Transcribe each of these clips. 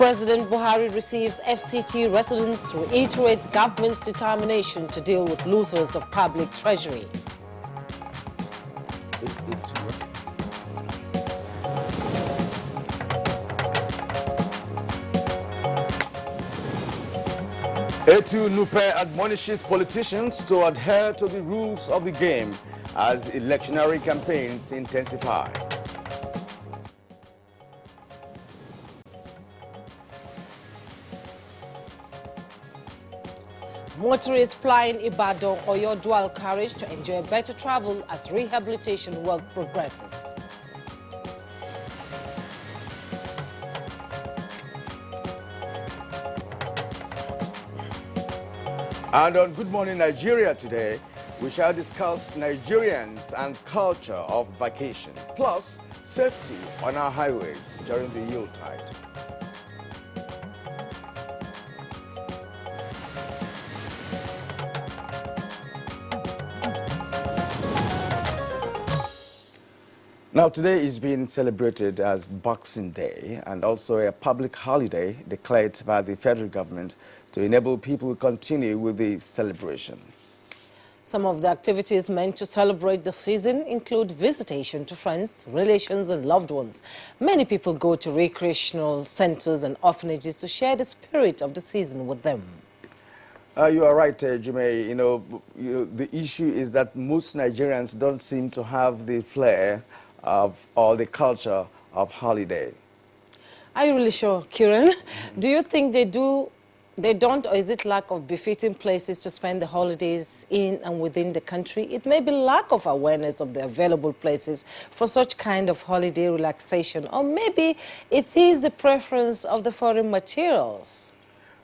President Buhari receives FCT residents, reiterates government's determination to deal with looters of public treasury. Etu Nupe admonishes politicians to adhere to the rules of the game as electionary campaigns intensify. Motorists plying Ibadan or your dual carriage to enjoy better travel as rehabilitation work progresses. And on Good Morning Nigeria today, we shall discuss Nigerians and culture of vacation, plus safety on our highways during the Yuletide. Now, today is being celebrated as Boxing Day and also a public holiday declared by the federal government to enable people to continue with the celebration. Some of the activities meant to celebrate the season include visitation to friends, relations, and loved ones. Many people go to recreational centers and orphanages to share the spirit of the season with them. You are right, Jume. The issue is that most Nigerians don't seem to have the flair of or the culture of holiday. Are you really sure, Kiran? Do you think they don't, or is it lack of befitting places to spend the holidays in and within the country? It may be lack of awareness of the available places for such kind of holiday relaxation, or maybe it is the preference of the foreign materials.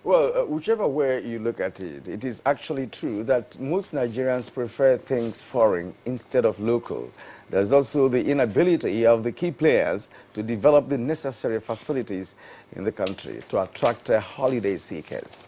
Well, whichever way you look at it, it is actually true that most Nigerians prefer things foreign instead of local. There's also the inability of the key players to develop the necessary facilities in the country to attract holiday seekers.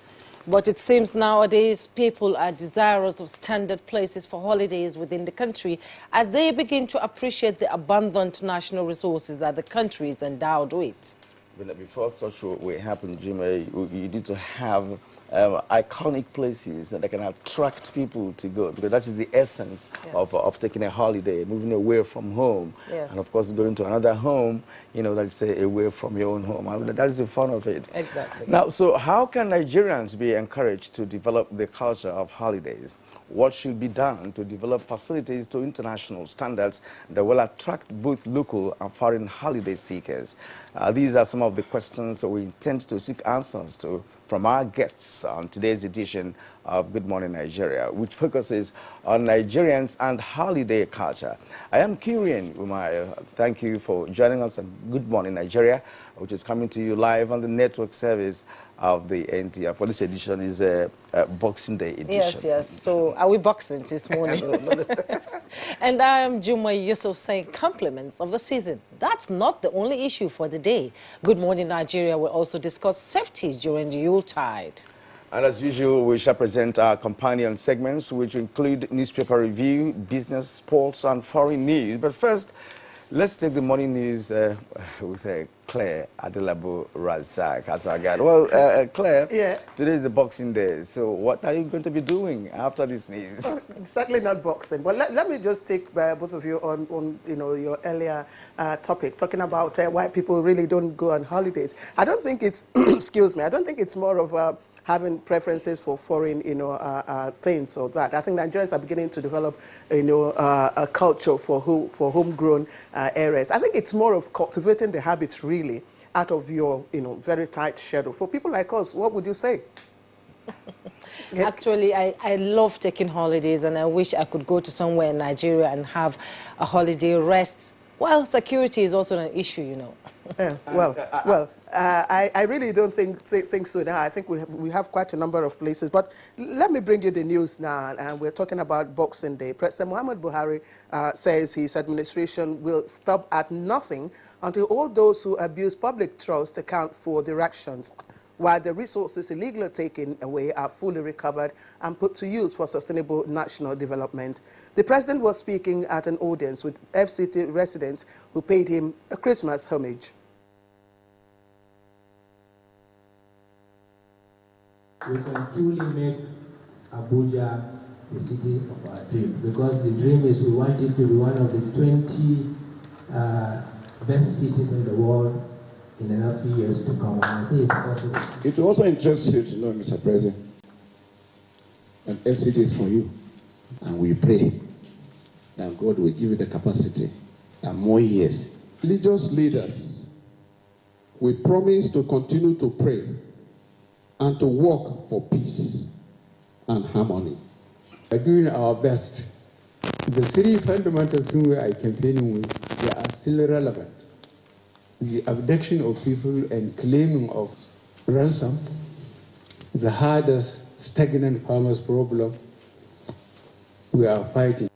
But it seems nowadays people are desirous of standard places for holidays within the country as they begin to appreciate the abundant national resources that the country is endowed with. But before such will happen, Jimmy, you need to have iconic places that can attract people to go, because that is the essence of taking a holiday, moving away from home, and of course going to another home, let's say away from your own home. That's the fun of it. Exactly. Now, so how can Nigerians be encouraged to develop the culture of holidays? What should be done to develop facilities to international standards that will attract both local and foreign holiday seekers? These are some of the questions that we intend to seek answers to from our guests on today's edition of Good Morning Nigeria, which focuses on Nigerians and holiday culture. I am Kirian Umar. Thank you for joining us on Good Morning Nigeria, which is coming to you live on the network service of the NTA. For this edition is a Boxing Day edition. Yes. So are we boxing this morning? And I am Juma Yusuf saying compliments of the season. That's not the only issue for the day. Good Morning Nigeria will also discuss safety during the Yuletide. And as usual, we shall present our companion segments, which include newspaper review, business, sports, and foreign news. But first, let's take the morning news with Claire Adelabu Razak as our guide. Well, Claire, today is the Boxing Day. So what are you going to be doing after this news? Exactly, not boxing. But let me just take both of you on your earlier topic, talking about why people really don't go on holidays. I don't think it's, excuse me, I don't think it's more of having preferences for foreign, things or that. I think Nigerians are beginning to develop, a culture for homegrown areas. I think it's more of cultivating the habits really out of your, very tight schedule. For people like us, what would you say? Actually, I love taking holidays, and I wish I could go to somewhere in Nigeria and have a holiday rest. Well, security is also an issue, I really don't think so now. I think we have quite a number of places. But let me bring you the news now, and we're talking about Boxing Day. President Muhammad Buhari says his administration will stop at nothing until all those who abuse public trust account for their actions, while the resources illegally taken away are fully recovered and put to use for sustainable national development. The president was speaking at an audience with FCT residents who paid him a Christmas homage. we can truly make Abuja the city of our dream. Because the dream is we want it to be one of the 20 best cities in the world in enough years to come. And I think it's possible. It will also interest you to know, Mr. President, that FCT is for you. And we pray that God will give you the capacity and more years. Religious leaders, we promise to continue to pray and to work for peace and harmony. We are doing our best. The three fundamental things we are campaigning with, they are still relevant. The abduction of people and claiming of ransom, the hardest stagnant farmers problem, we are fighting.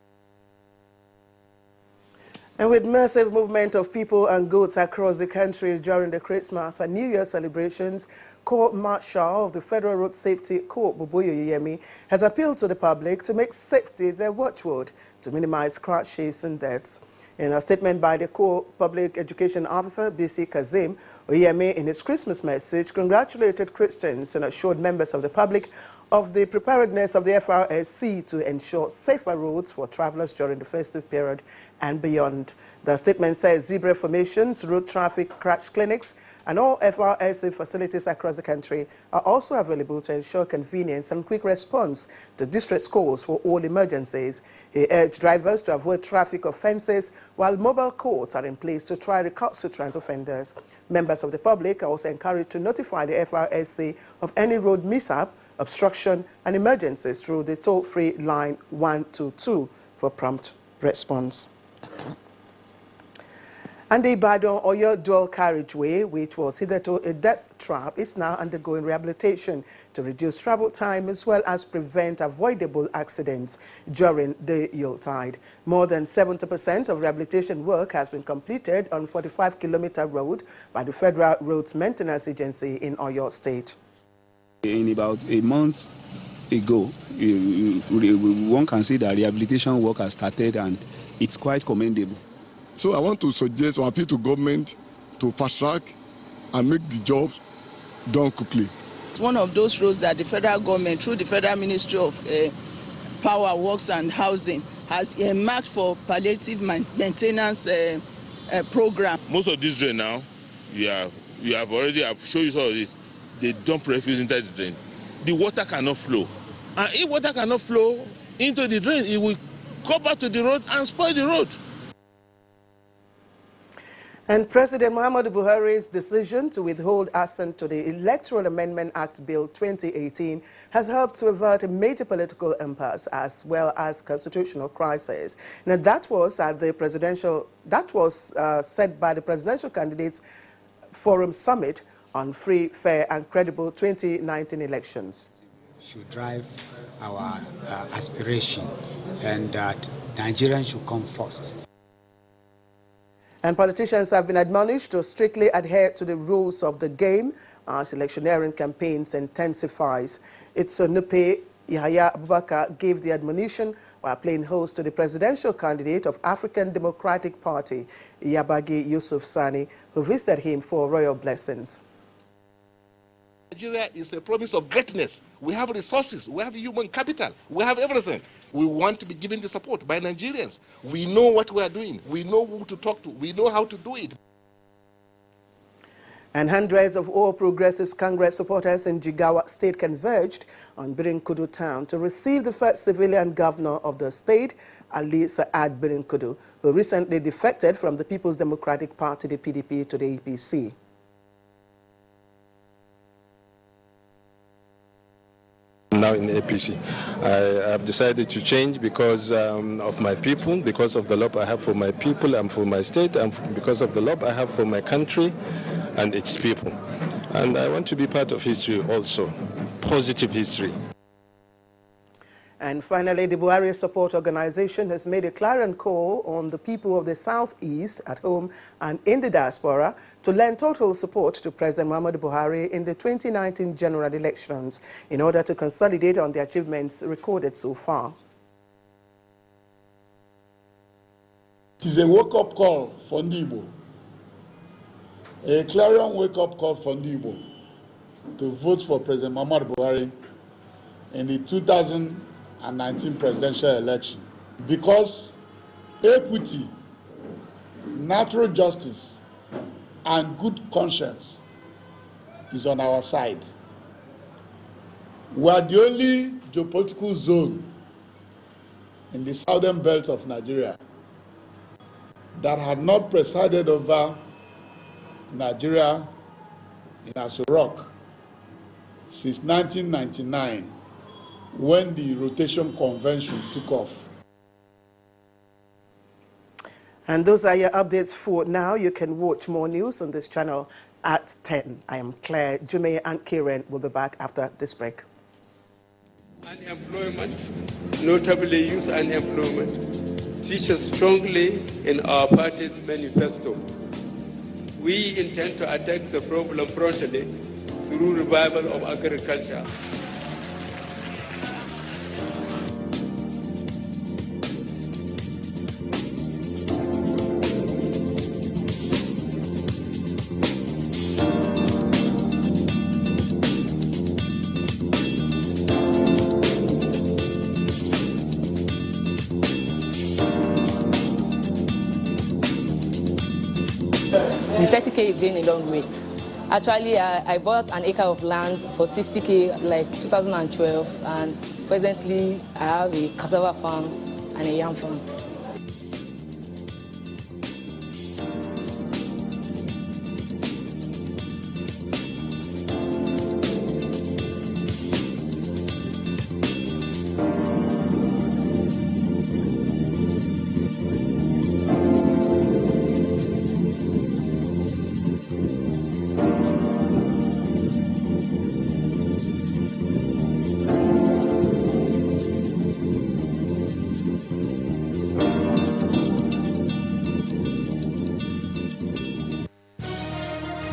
And with massive movement of people and goods across the country during the Christmas and New Year celebrations, Corps Marshal of the Federal Road Safety Corps, Boboyo Yemi, has appealed to the public to make safety their watchword to minimize crashes and deaths. In a statement by the Corps Public Education Officer, BC Kazim, Oyemi, in his Christmas message, congratulated Christians and assured members of the public of the preparedness of the FRSC to ensure safer roads for travelers during the festive period and beyond. The statement says zebra formations, road traffic crash clinics, and all FRSC facilities across the country are also available to ensure convenience and quick response to distress calls for all emergencies. He urged drivers to avoid traffic offences, while mobile courts are in place to try recalcitrant offenders. Members of the public are also encouraged to notify the FRSC of any road mishap, obstruction, and emergencies through the toll-free line 122 for prompt response. And the Ibadan-Oyo dual carriageway, which was hitherto a death trap, is now undergoing rehabilitation to reduce travel time as well as prevent avoidable accidents during the Yuletide. More than 70% of rehabilitation work has been completed on 45-kilometer road by the Federal Roads Maintenance Agency in Oyo State. In about a month ago, one can say that rehabilitation work has started and it's quite commendable. So I want to suggest or appeal to government to fast track and make the job done quickly. It's one of those roads that the federal government, through the Federal Ministry of Power, Works and Housing, has earmarked for palliative maintenance program. Most of this drain now, I've shown you some of this. They dump refuse into the drain. The water cannot flow. And if water cannot flow into the drain, it will go back to the road and spoil the road. And President Muhammadu Buhari's decision to withhold assent to the Electoral Amendment Act Bill 2018 has helped to avert a major political impasse as well as constitutional crisis. Now, that was said by the Presidential Candidates Forum Summit on free, fair, and credible 2019 elections. Should drive our aspiration, and that Nigerians should come first. And politicians have been admonished to strictly adhere to the rules of the game as electioneering campaigns intensifies. It's Nupe Yahya Abubakar gave the admonition while playing host to the presidential candidate of African Democratic Party, Yabagi Yusuf Sani, who visited him for royal blessings. Nigeria is a promise of greatness. We have resources, we have human capital, we have everything. We want to be given the support by Nigerians. We know what we are doing. We know who to talk to. We know how to do it. And hundreds of All Progressives Congress supporters in Jigawa State converged on Birinkudu town to receive the first civilian governor of the state, Ali Saad Birinkudu, who recently defected from the People's Democratic Party, the PDP, to the APC. Now in the APC. I have decided to change because of my people, because of the love I have for my people and for my state, and because of the love I have for my country and its people. And I want to be part of history also, positive history. And finally, the Buhari Support Organization has made a clarion call on the people of the Southeast at home and in the diaspora to lend total support to President Muhammadu Buhari in the 2019 general elections in order to consolidate on the achievements recorded so far. It is a wake-up call for Ndibo, a clarion wake-up call for Ndibo. to vote for President Muhammadu Buhari in the 2019 presidential election, because equity, natural justice, and good conscience is on our side. We are the only geopolitical zone in the southern belt of Nigeria that had not presided over Nigeria in Aso Rock since 1999, when the rotation convention took off. And those are your updates for now. You can watch more news on this channel at 10. I am Claire. Jume and Kieran will be back after this break. Unemployment, notably youth unemployment, features strongly in our party's manifesto. We intend to attack the problem promptly through revival of agriculture. The 30K is going a long way. Actually, I bought an acre of land for 60K like 2012, and presently I have a cassava farm and a yam farm.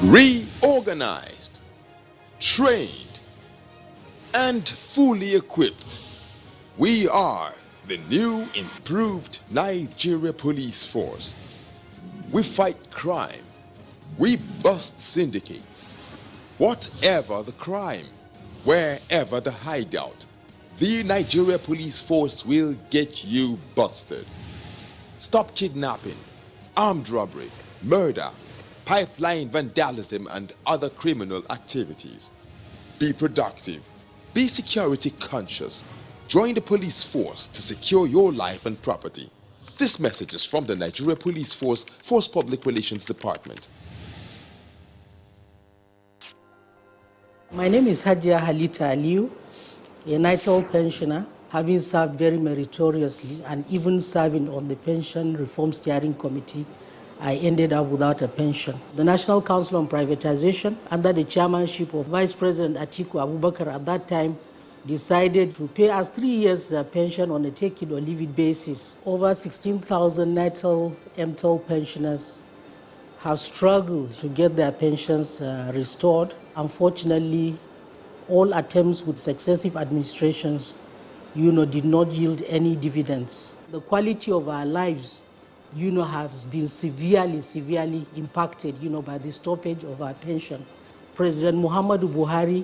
Reorganized, trained, and fully equipped, we are the new improved Nigeria Police Force. We fight crime. We bust syndicates. Whatever the crime, wherever the hideout, the Nigeria Police Force will get you busted. Stop kidnapping, armed robbery, murder, pipeline vandalism, and other criminal activities. Be productive. Be security conscious. Join the police force to secure your life and property. This message is from the Nigeria Police Force Public Relations Department. My name is Hadia Halita Aliu, a NITEL pensioner, having served very meritoriously and even serving on the Pension Reform Steering Committee. I ended up without a pension. The National Council on Privatization, under the chairmanship of Vice President Atiku Abubakar at that time, decided to pay us 3 years pension on a take-it-or-leave-it basis. Over 16,000 NITEL MTEL pensioners have struggled to get their pensions restored. Unfortunately, all attempts with successive administrations, did not yield any dividends. The quality of our lives has been severely impacted, by the stoppage of our pension. President Muhammadu Buhari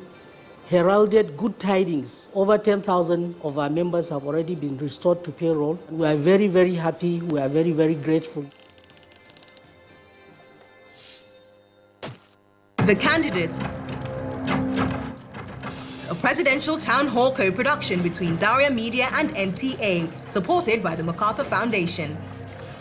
heralded good tidings. Over 10,000 of our members have already been restored to payroll. We are very, very happy. We are very, very grateful. The Candidates, a presidential town hall co-production between Daria Media and NTA, supported by the MacArthur Foundation.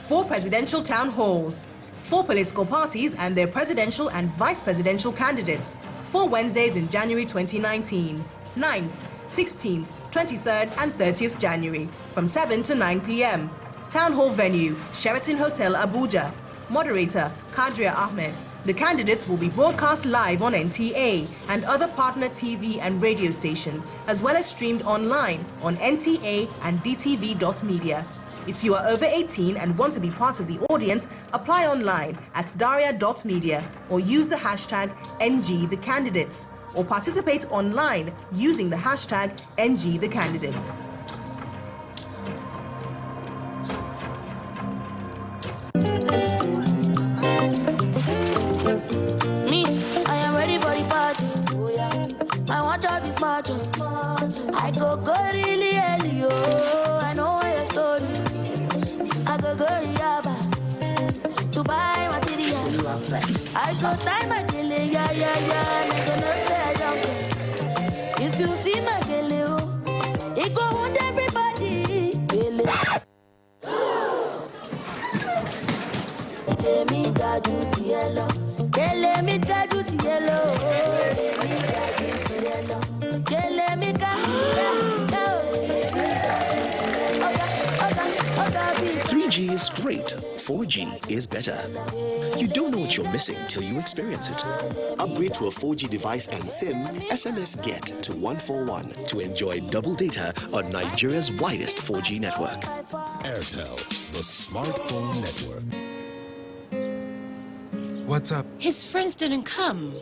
4 presidential town halls, 4 political parties and their presidential and vice presidential candidates, 4 Wednesdays in January 2019, 9th, 16th, 23rd and 30th January, from 7 to 9 p.m. Town hall venue, Sheraton Hotel, Abuja. Moderator, Kadria Ahmed. The candidates will be broadcast live on NTA and other partner TV and radio stations, as well as streamed online on NTA and DTV.media. If you are over 18 and want to be part of the audience, apply online at daria.media or use the hashtag NGTheCandidates, or participate online using the hashtag NGTheCandidates. Me, I am ready for the party. Oh yeah. go tie my gele, yeah, yeah, yeah. I gonna say I don't care. If you see my gele, oh, it go wound everybody. Gele. Let me guide you to yellow. Let me guide you to yellow. Let me guide you to yellow. Let me guide you to yellow. 3G is great, 4G is better. You don't know what you're missing till you experience it. Upgrade to a 4G device and SIM, SMS Get to 141 to enjoy double data on Nigeria's widest 4G network. Airtel, the smartphone network. What's up? His friends didn't come.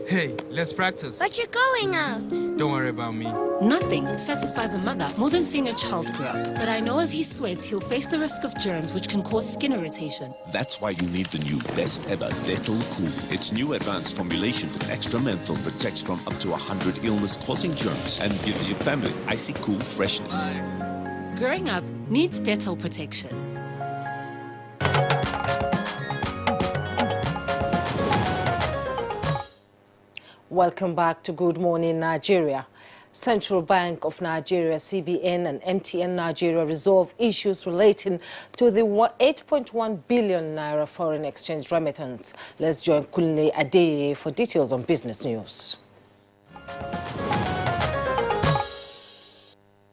Hey, let's practice. But you're going out. Don't worry about me. Nothing satisfies a mother more than seeing a child grow up. But I know as he sweats, he'll face the risk of germs which can cause skin irritation. That's why you need the new best ever Dettol Cool. Its new advanced formulation with extra menthol protects from up to 100 illness-causing germs and gives your family icy cool freshness. Growing up needs Dettol protection. Welcome back to Good Morning Nigeria. Central Bank of Nigeria, CBN, and MTN Nigeria resolve issues relating to the 8.1 billion naira foreign exchange remittance. Let's join Kunle Adeye for details on business news.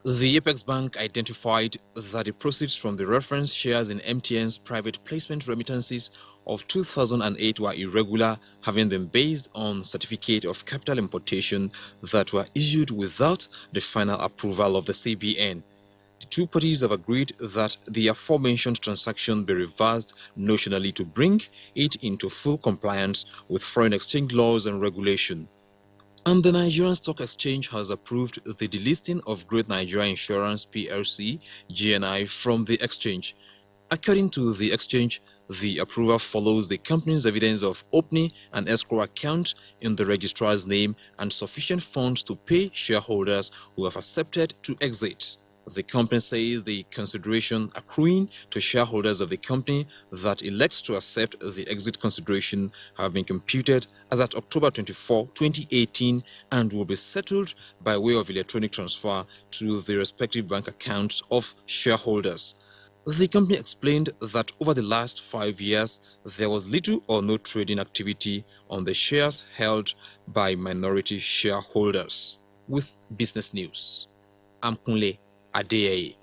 The Apex Bank identified that the proceeds from the reference shares in MTN's private placement remittances of 2008 were irregular, having been based on certificate of capital importation that were issued without the final approval of the CBN. The two parties have agreed that the aforementioned transaction be reversed notionally to bring it into full compliance with foreign exchange laws and regulation. And the Nigerian Stock Exchange has approved the delisting of Great Nigeria Insurance PLC, GNI, from the exchange. According to the exchange, the approval follows the company's evidence of opening an escrow account in the registrar's name and sufficient funds to pay shareholders who have accepted to exit. The company says the consideration accruing to shareholders of the company that elects to accept the exit consideration have been computed as at October 24, 2018 and will be settled by way of electronic transfer to the respective bank accounts of shareholders. The company explained that over the last 5 years, there was little or no trading activity on the shares held by minority shareholders. With business news, I'm Kunle Adeye.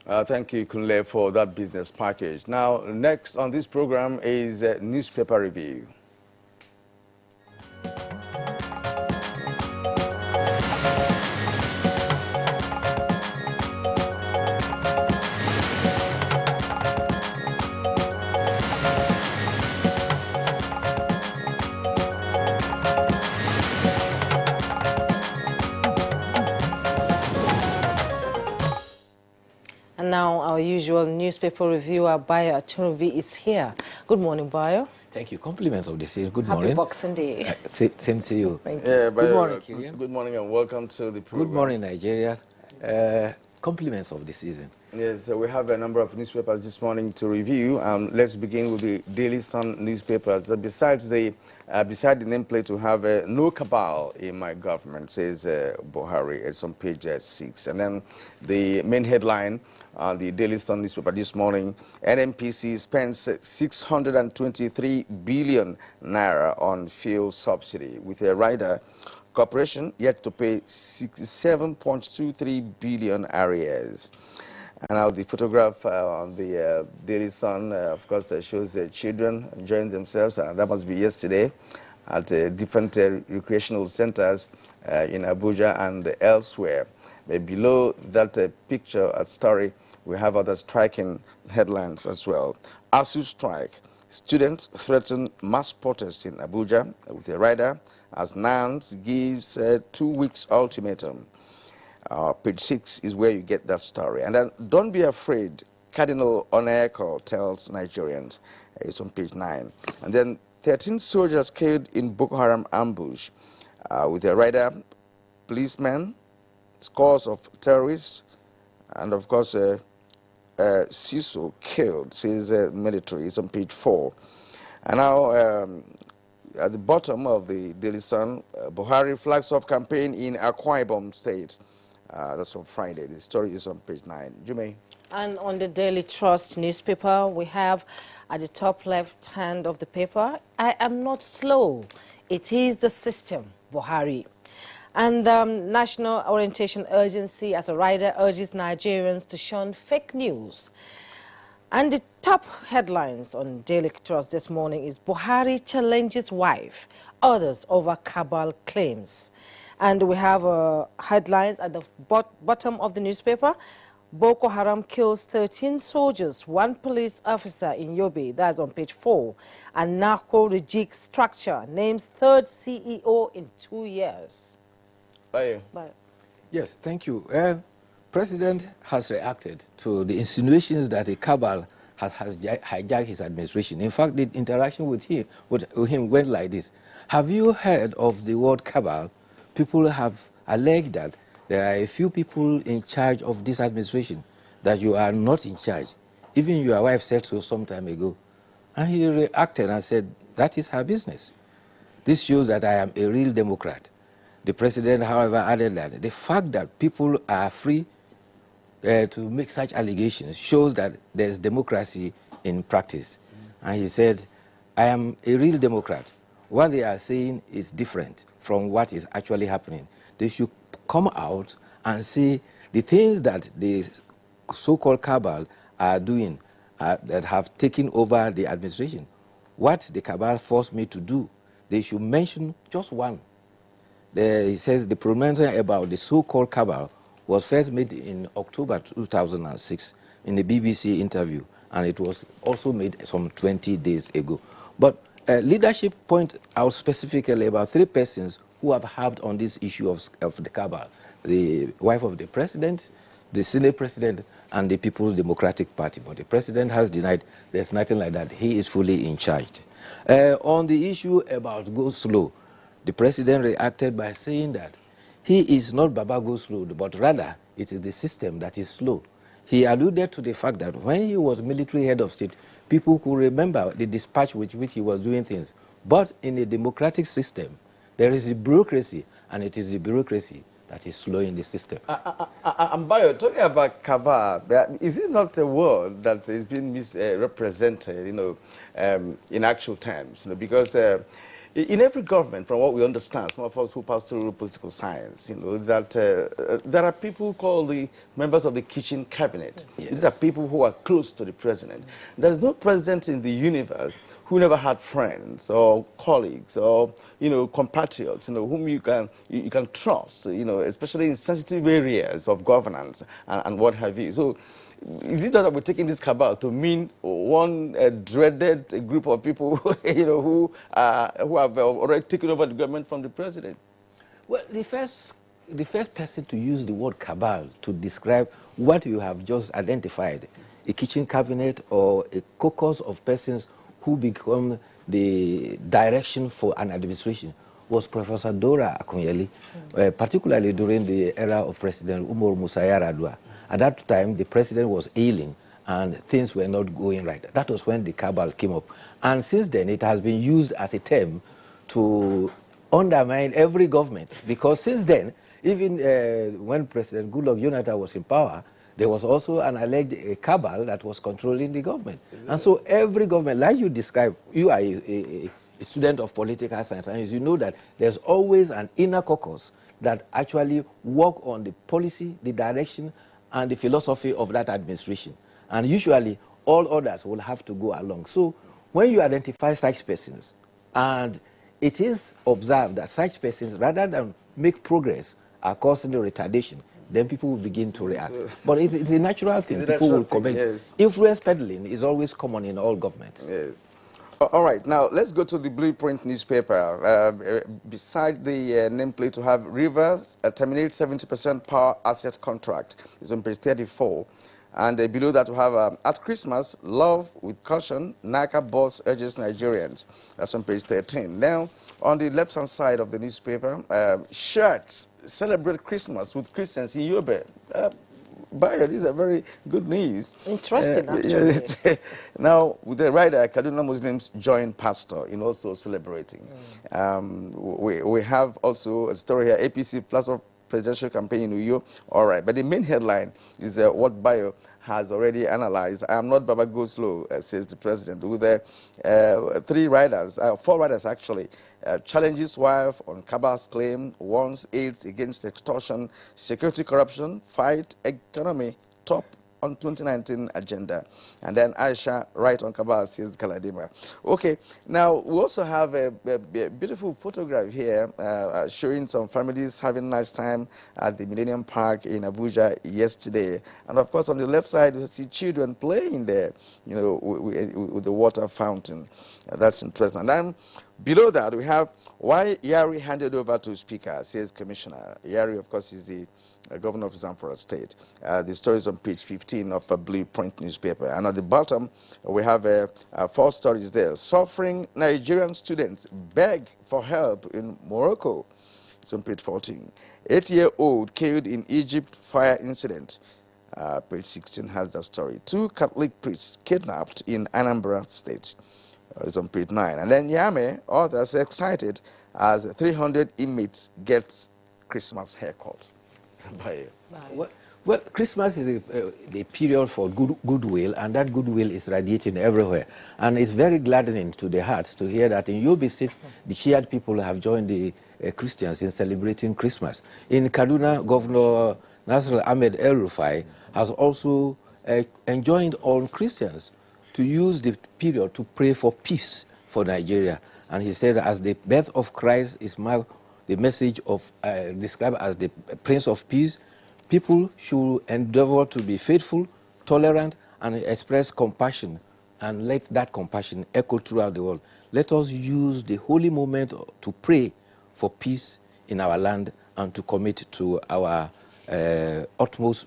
Thank you, Kunle, for that business package. Now, next on this program is newspaper review. And now our usual newspaper reviewer, Bayo Atunubi, is here. Good morning, Bayo. Thank you. Compliments of the season. Good Happy morning. Boxing Day. Same to you. Thank you. Yeah, good morning, Kirian. Good morning and welcome to the program. Good morning, Nigeria. Compliments of the season. Yes, we have a number of newspapers this morning to review. Let's begin with the Daily Sun newspapers. Besides the nameplate, to have no cabal in my government, says Buhari. It's on page 6. And then the main headline on the Daily Sun newspaper this morning: NNPC spends 623 billion naira on fuel subsidy, with a rider corporation yet to pay 67.23 billion arrears. And now the photograph on the Daily Sun, of course, shows children enjoying themselves. That must be yesterday at different recreational centers in Abuja and elsewhere. But below that picture story, we have other striking headlines as well. ASU strike. Students threaten mass protest in Abuja with a rider as NANS gives 2 weeks ultimatum. Page 6 is where you get that story. And then, don't be afraid, Cardinal Oneko tells Nigerians. It's on page 9. And then 13 soldiers killed in Boko Haram ambush with a rider, policemen, scores of terrorists, and of course CISO killed, says military. It's on page 4. And now, at the bottom of the Daily Sun, Buhari flags off campaign in Akwa Ibom State. That's on Friday. The story is on page 9. Jume. And on the Daily Trust newspaper, we have at the top left hand of the paper, I am not slow. It is the system, Buhari. And the National Orientation Agency, as a rider, urges Nigerians to shun fake news. And the top headlines on Daily Trust this morning is Buhari challenges wife, others over cabal claims. And we have headlines at the bottom of the newspaper. Boko Haram kills 13 soldiers, 1 police officer in Yobe. That's on page 4. And narco rejig structure names 3rd CEO in 2 years. Bye. Yes, thank you. President has reacted to the insinuations that a cabal has hijacked his administration. In fact, the interaction with him went like this. Have you heard of the word cabal? People have alleged that there are a few people in charge of this administration, that you are not in charge. Even your wife said so some time ago. And he reacted and said, that is her business. This shows that I am a real Democrat. The president, however, added that the fact that people are free to make such allegations shows that there's democracy in practice. And he said, I am a real Democrat. What they are saying is different from what is actually happening. They should come out and say the things that the so-called cabal are doing that have taken over the administration. What the cabal forced me to do, they should mention just one. He says the pronouncement about the so-called cabal was first made in October 2006 in the BBC interview, and it was also made some 20 days ago. But leadership point out specifically about 3 persons who have harped on this issue of the cabal: the wife of the president, the Senate president, and the People's Democratic Party. But the president has denied there's nothing like that. He is fully in charge. On the issue about go slow, the president reacted by saying that he is not Baba go slow, but rather it is the system that is slow. He alluded to the fact that when he was military head of state, people could remember the dispatch with which he was doing things. But in a democratic system, there is a bureaucracy, and it is the bureaucracy that is slowing the system. Ambayo, talking about cabal, is this not a word that is being misrepresented, in actual terms? Because in every government, from what we understand, some of us who pass through political science, that there are people called the members of the kitchen cabinet. Yes. These are people who are close to the president. There is no president in the universe who never had friends or colleagues or compatriots, whom you can trust, especially in sensitive areas of governance and what have you. So, is it that we're taking this cabal to mean one dreaded group of people, who have already taken over the government from the president? Well, the first person to use the word cabal to describe what you have just identified, a kitchen cabinet or a caucus of persons who become the direction for an administration, was Professor Dora Akunyeli, particularly during the era of President Umar Musa Yar'Adua. At that time, the president was ailing and things were not going right. That was when the cabal came up. And since then, it has been used as a term to undermine every government. Because since then, even when President Goodluck Jonathan was in power, there was also an alleged cabal that was controlling the government. And so every government, like you described, you are a student of political science, and you know that there's always an inner caucus that actually work on the policy, the direction, and the philosophy of that administration. And usually, all others will have to go along. So when you identify such persons, and it is observed that such persons, rather than make progress, are causing the retardation, then people will begin to react. But it's a natural thing. People will comment. Yes. Influence peddling is always common in all governments. Yes. All right, now let's go to the Blueprint newspaper. Beside the nameplate to have Rivers terminate 70% power asset contract. It's on page 34. And below that we have at Christmas, love with caution, NACA boss urges Nigerians. That's on page 13. Now, on the left-hand side of the newspaper, shirts celebrate Christmas with Christians in Yobe. Bayo, these are very good news. Interesting, actually. Now, with the rider, Kaduna Muslims join pastor in also celebrating. We have also a story here, APC plus of presidential campaign in Uyo. All right, but the main headline is what Bayo has already analyzed. I am not Baba Go Slow, says the president. With four riders actually, challenges wife on Kaba's claim, warns aids against extortion, security corruption, fight economy, top on 2019 agenda. And then Aisha, right on Kabal, says Galadima. Okay, now we also have a beautiful photograph here showing some families having a nice time at the Millennium Park in Abuja yesterday. And of course, on the left side, you see children playing there, you know, with the water fountain. That's interesting. And then below that, we have why Yari handed over to Speaker, says Commissioner. Yari, of course, is the governor of Zamfara State. The story is on page 15 of a Blue Point newspaper. And at the bottom, we have 4 stories there. Suffering Nigerian students beg for help in Morocco. It's on page 14. 8-year-old killed in Egypt fire incident. Page 16 has that story. 2 Catholic priests kidnapped in Anambra State. It's on page 9. And then Yame, authors excited as 300 inmates get Christmas haircut. Well, Christmas is the period for goodwill, and that goodwill is radiating everywhere. And it's very gladdening to the heart to hear that in Yobe State, the Shiite people have joined the Christians in celebrating Christmas. In Kaduna, Governor Nasir Ahmed El-Rufai has also enjoined all Christians to use the period to pray for peace for Nigeria. And he said as the birth of Christ is marked, the message of described as the Prince of Peace, people should endeavor to be faithful, tolerant, and express compassion, and let that compassion echo throughout the world. Let us use the holy moment to pray for peace in our land and to commit to our utmost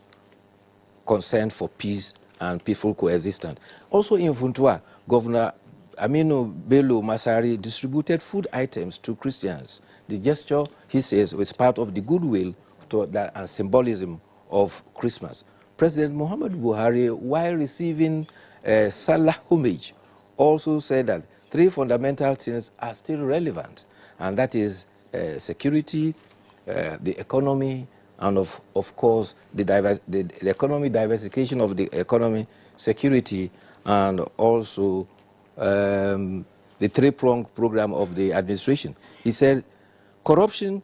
concern for peace and peaceful coexistence. Also in Funtua, Governor Aminu Bello Masari distributed food items to Christians. The gesture, he says, was part of the goodwill and symbolism of Christmas. President Muhammad Buhari, while receiving Salah homage, also said that 3 fundamental things are still relevant, and that is security, the economy, and of course the economy, diversification of the economy, security, and also the 3-pronged program of the administration. He said, corruption,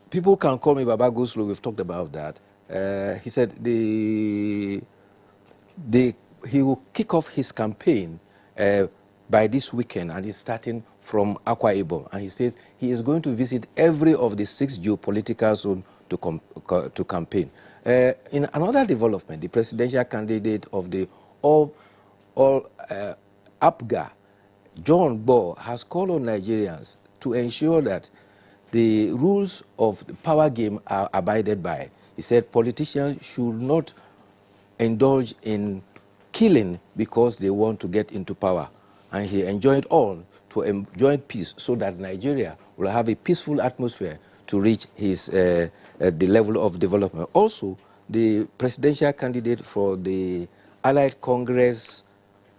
people can call me Baba Goslow, we've talked about that. He said he will kick off his campaign by this weekend, and he's starting from Akwa Ibom. And he says he is going to visit every of the 6 geopolitical zones to campaign. In another development, the presidential candidate of the APGA, John Bo, has called on Nigerians to ensure that the rules of the power game are abided by. He said politicians should not indulge in killing because they want to get into power. And he enjoined all to enjoy peace so that Nigeria will have a peaceful atmosphere to reach the level of development. Also, the presidential candidate for the Allied Congress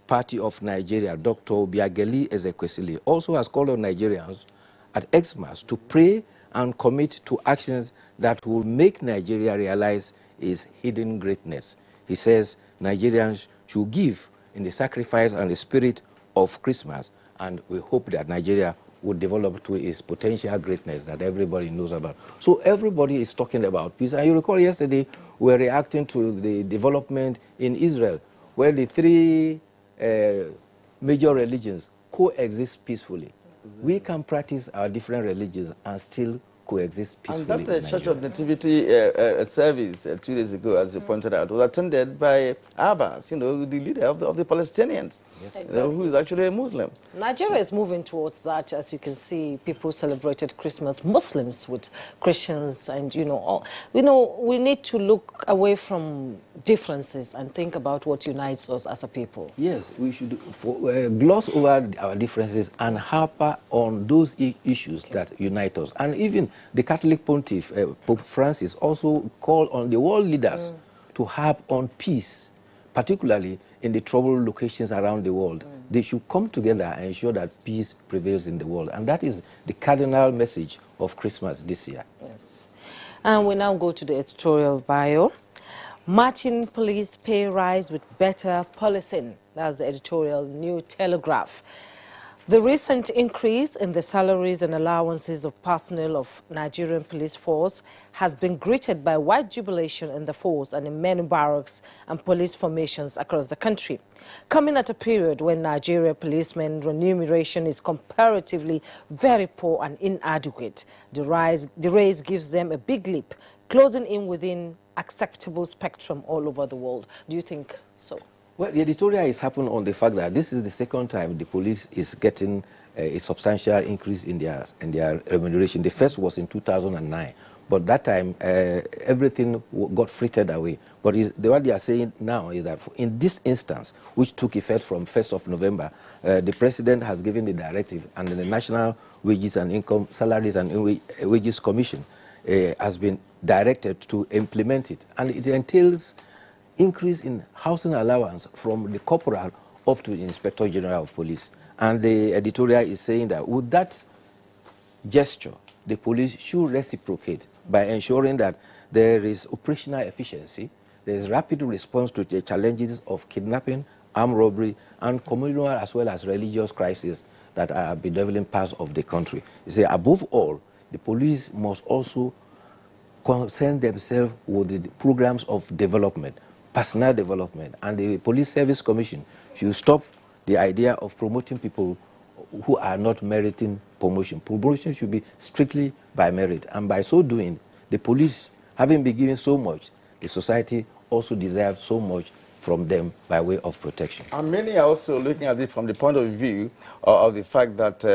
Party of Nigeria, Dr. Obiageli Ezekwesili, also has called on Nigerians at Xmas to pray and commit to actions that will make Nigeria realize its hidden greatness. He says Nigerians should give in the sacrifice and the spirit of Christmas, and we hope that Nigeria would develop to its potential greatness that everybody knows about. So everybody is talking about peace. And you recall yesterday we were reacting to the development in Israel, where the 3 major religions coexist peacefully. We can practice our different religions and still coexist peacefully. And that Church of Nativity service 2 days ago, as you pointed out, was attended by Abbas, you know, the leader of the Palestinians, yes. Exactly. Who is actually a Muslim. Nigeria is moving towards that. As you can see, people celebrated Christmas, Muslims with Christians, and we need to look away from differences and think about what unites us as a people. Yes, we should gloss over our differences and harper on those issues that unite us. And even the Catholic Pontiff, Pope Francis, also called on the world leaders to harp on peace, particularly in the troubled locations around the world. They should come together and ensure that peace prevails in the world. And that is the cardinal message of Christmas this year. Yes. And we now go to the editorial bio. Matching police pay rise with better policing. That's the editorial, New Telegraph. The recent increase in the salaries and allowances of personnel of Nigerian police force has been greeted by wide jubilation in the force and in many barracks and police formations across the country. Coming at a period when Nigerian policemen remuneration is comparatively very poor and inadequate, the raise gives them a big leap, closing in within acceptable spectrum all over the world. Do you think so? Well, the editorial is happening on the fact that this is the second time the police is getting a substantial increase in their remuneration. The first was in 2009, but that time everything got frittered away. But what they are saying now is that in this instance, which took effect from 1st of November, the president has given the directive, and the National Wages and Income Salaries and Wages Commission has been directed to implement it, and it entails increase in housing allowance from the corporal up to the Inspector General of Police. And the editorial is saying that with that gesture, the police should reciprocate by ensuring that there is operational efficiency, there is rapid response to the challenges of kidnapping, armed robbery, and communal as well as religious crises that are bedeviling parts of the country. They say, above all, the police must also concern themselves with the programs of development, personal development, and the Police Service Commission should stop the idea of promoting people who are not meriting promotion. Promotion should be strictly by merit, and by so doing, the police, having been given so much, the society also deserves so much from them by way of protection. And many are also looking at it from the point of view of the fact that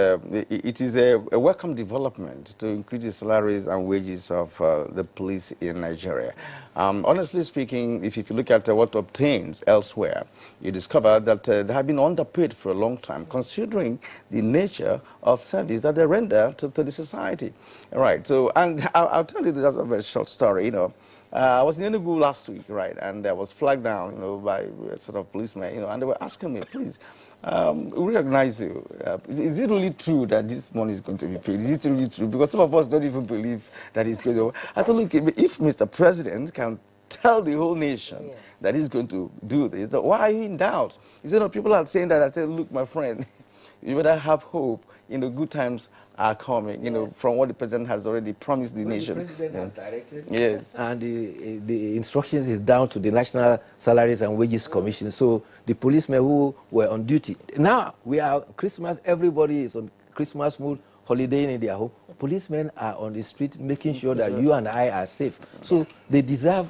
it is a welcome development to increase the salaries and wages of the police in Nigeria. Honestly speaking, if you look at what obtains elsewhere, you discover that they have been underpaid for a long time, considering the nature of service that they render to the society. All right, so, and I'll tell you just a very short story, I was in Enugu last week, right, and I was flagged down, by a sort of policemen, and they were asking me, please, we recognize you. Is it really true that this money is going to be paid? Is it really true? Because some of us don't even believe that it's going to. I said, look, if Mr. President can tell the whole nation that he's going to do this, why are you in doubt? He said, no, people are saying that. I said, look, my friend, you better have hope. Good times are coming, from what the president has already promised the nation. The president has directed, yes, and the instructions is down to the National Salaries and Wages Commission. So the policemen who were on duty, now we are Christmas, everybody is on Christmas mood, holidaying in their home. Policemen are on the street making sure that you and I are safe. So they deserve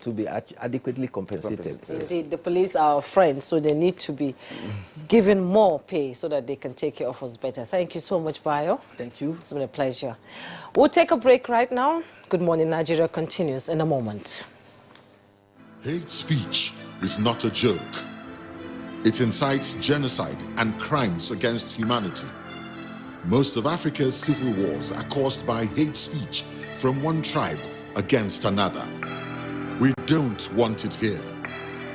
to be adequately compensated. Indeed, the police are our friends, so they need to be given more pay so that they can take care of us better. Thank you so much, Bayo. Thank you. It's been a pleasure. We'll take a break right now. Good Morning Nigeria continues in a moment. Hate speech is not a joke. It incites genocide and crimes against humanity. Most of Africa's civil wars are caused by hate speech from one tribe against another. We don't want it here.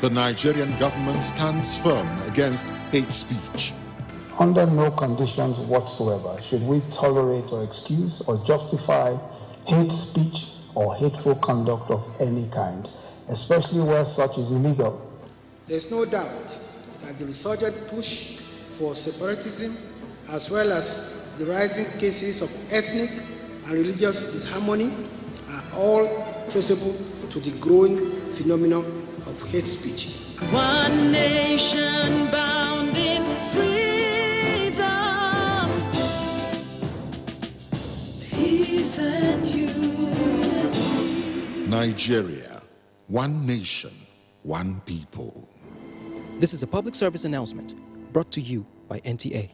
The Nigerian government stands firm against hate speech. Under no conditions whatsoever should we tolerate or excuse or justify hate speech or hateful conduct of any kind, especially where such is illegal. There's no doubt that the resurgent push for separatism, as well as the rising cases of ethnic and religious disharmony, are all traceable to the growing phenomenon of hate speech. One nation bound in freedom, peace and unity. Nigeria, one nation, one people. This is a public service announcement brought to you by NTA.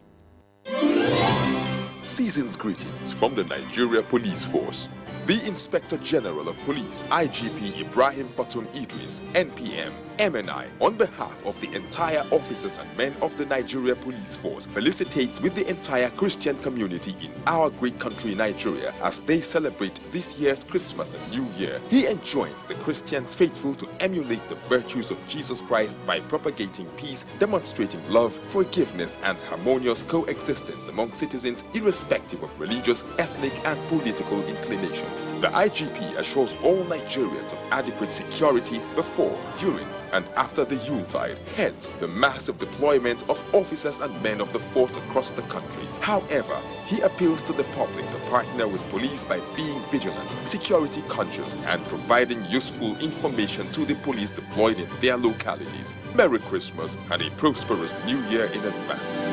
Season's greetings from the Nigeria Police Force. The Inspector General of Police, IGP Ibrahim Batum Idris, NPM, MNI, on behalf of the entire officers and men of the Nigeria Police Force, felicitates with the entire Christian community in our great country Nigeria as they celebrate this year's Christmas and New Year. He enjoins the Christians faithful to emulate the virtues of Jesus Christ by propagating peace, demonstrating love, forgiveness, and harmonious coexistence among citizens irrespective of religious, ethnic, and political inclinations. The IGP assures all Nigerians of adequate security before, during, and after the Yuletide, hence the massive deployment of officers and men of the force across the country. However, he appeals to the public to partner with police by being vigilant, security conscious, and providing useful information to the police deployed in their localities. Merry Christmas and a prosperous New Year in advance.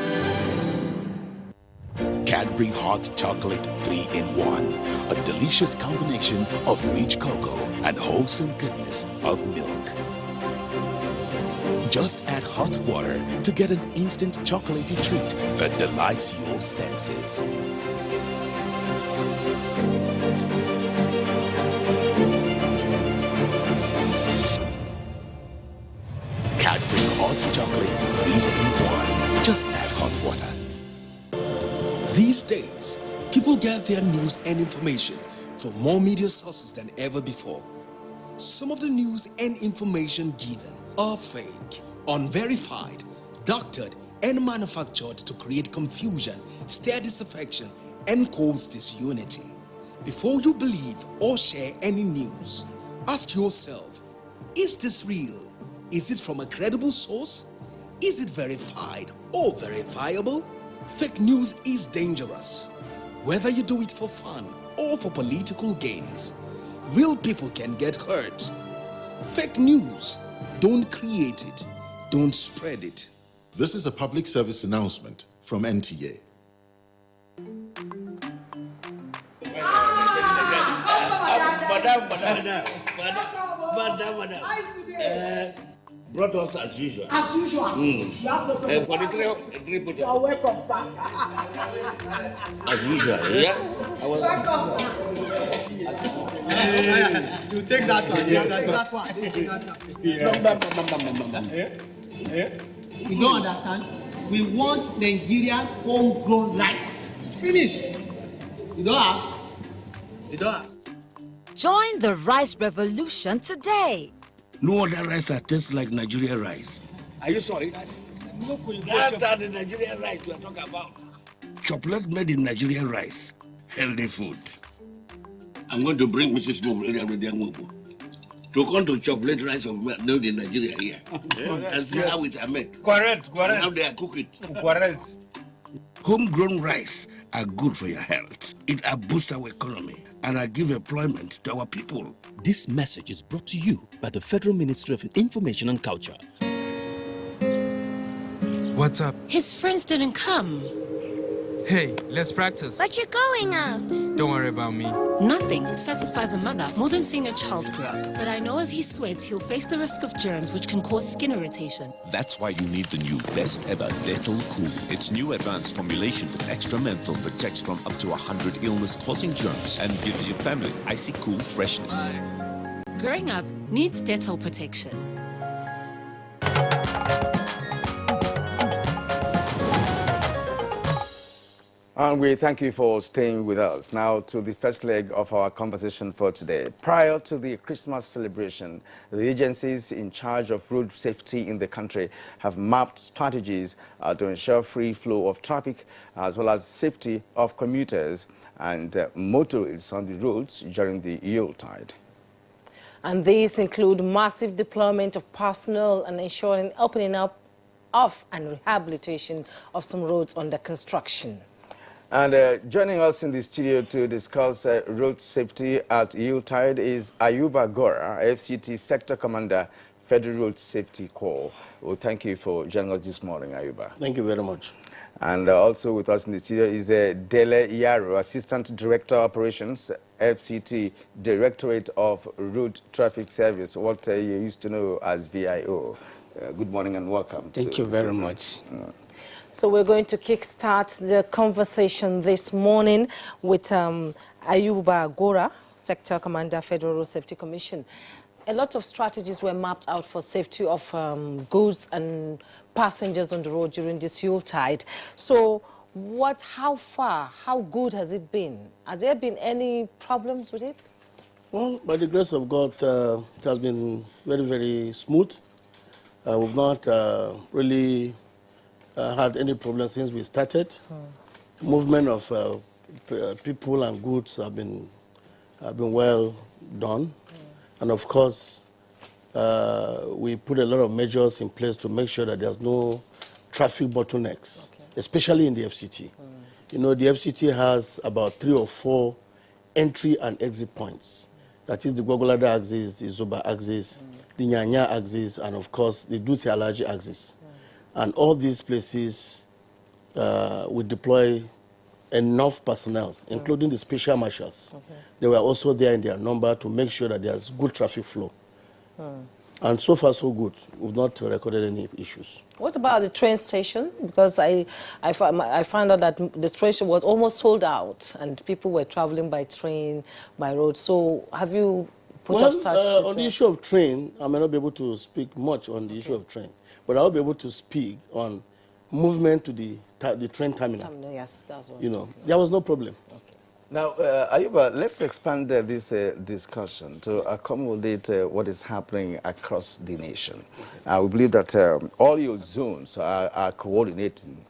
Cadbury Hot Chocolate 3-in-1, a delicious combination of rich cocoa and wholesome goodness of milk. Just add hot water to get an instant chocolatey treat that delights your senses. Cadbury Hot Chocolate 3-in-1. Just add hot water. These days, people get their news and information from more media sources than ever before. Some of the news and information given are fake, unverified, doctored, and manufactured to create confusion, stir disaffection, and cause disunity. Before you believe or share any news, ask yourself, is this real? Is it from a credible source? Is it verified or verifiable? Fake news is dangerous, whether you do it for fun or for political gains. Real people can get hurt. Fake news, don't create it, don't spread it. This is a public service announcement from NTA. Brought us as usual. As usual. You have no problem. For the three put You are welcome, sir. as usual, yeah? Welcome. You take that one. You take that one. You don't understand? We want Nigerian homegrown rice. Finish. You don't have? You don't have? Join the rice revolution today. No other rice that tastes like Nigerian rice. Are you sorry? That's the Nigerian rice we are talking about. Chocolate made in Nigerian rice. Healthy food. I'm going to bring Mrs. Mobu to come to chocolate rice of made in Nigeria here. And see how it are made. Correct. And how they are cook it. Correct. Homegrown rice are good for your health. It boosts our economy and give employment to our people. This message is brought to you by the Federal Ministry of Information and Culture. What's up? His friends didn't come. Hey, let's practice. But you're going out. Don't worry about me. Nothing satisfies a mother more than seeing a child grow up. But I know as he sweats, he'll face the risk of germs which can cause skin irritation. That's why you need the new best ever Dettol Cool. Its new advanced formulation with extra menthol protects from up to 100 illness-causing germs and gives your family icy cool freshness. Growing up needs Dettol protection. And we thank you for staying with us. Now to the first leg of our conversation for today. Prior to the Christmas celebration, the agencies in charge of road safety in the country have mapped strategies to ensure free flow of traffic as well as safety of commuters and motorists on the roads during the Yuletide. And these include massive deployment of personnel and ensuring opening up of and rehabilitation of some roads under construction. And joining us in the studio to discuss road safety at Yuletide is Ayuba Gora, FCT Sector Commander, Federal Road Safety Corps. Well, thank you for joining us this morning, Ayuba. Thank you very much. And also with us in the studio is Dele Yaro, Assistant Director Operations, FCT, Directorate of Road Traffic Service, what you used to know as VIO. Good morning and welcome. Thank you very much. So we're going to kickstart the conversation this morning with Ayuba Gora, Sector Commander, Federal Road Safety Commission. A lot of strategies were mapped out for safety of goods and passengers on the road during this Yuletide. So how good has it been? Has there been any problems with it? Well, by the grace of God, it has been very, very smooth. We've not really had any problems since we started. Movement of people and goods have been well done. And of course, we put a lot of measures in place to make sure that there's no traffic bottlenecks, especially in the FCT. You know, the FCT has about 3 or 4 entry and exit points. That is the Gwagwalada axis, the Zoba axis, the Nyanya axis, and of course, the Dutse Alaji axis. And all these places, we deploy enough personnel, including the special marshals. They were also there in their number to make sure that there's good traffic flow. And so far, so good. We've not recorded any issues. What about the train station? Because I found out that the station was almost sold out and people were traveling by train, by road. So have you put up such systems? On the issue of train, I may not be able to speak much on the issue of train, but I'll be able to speak on movement to the train terminal. Yes, that's what there was no problem. Now, Ayuba, let's expand this discussion to accommodate what is happening across the nation. We believe that all your zones are coordinating,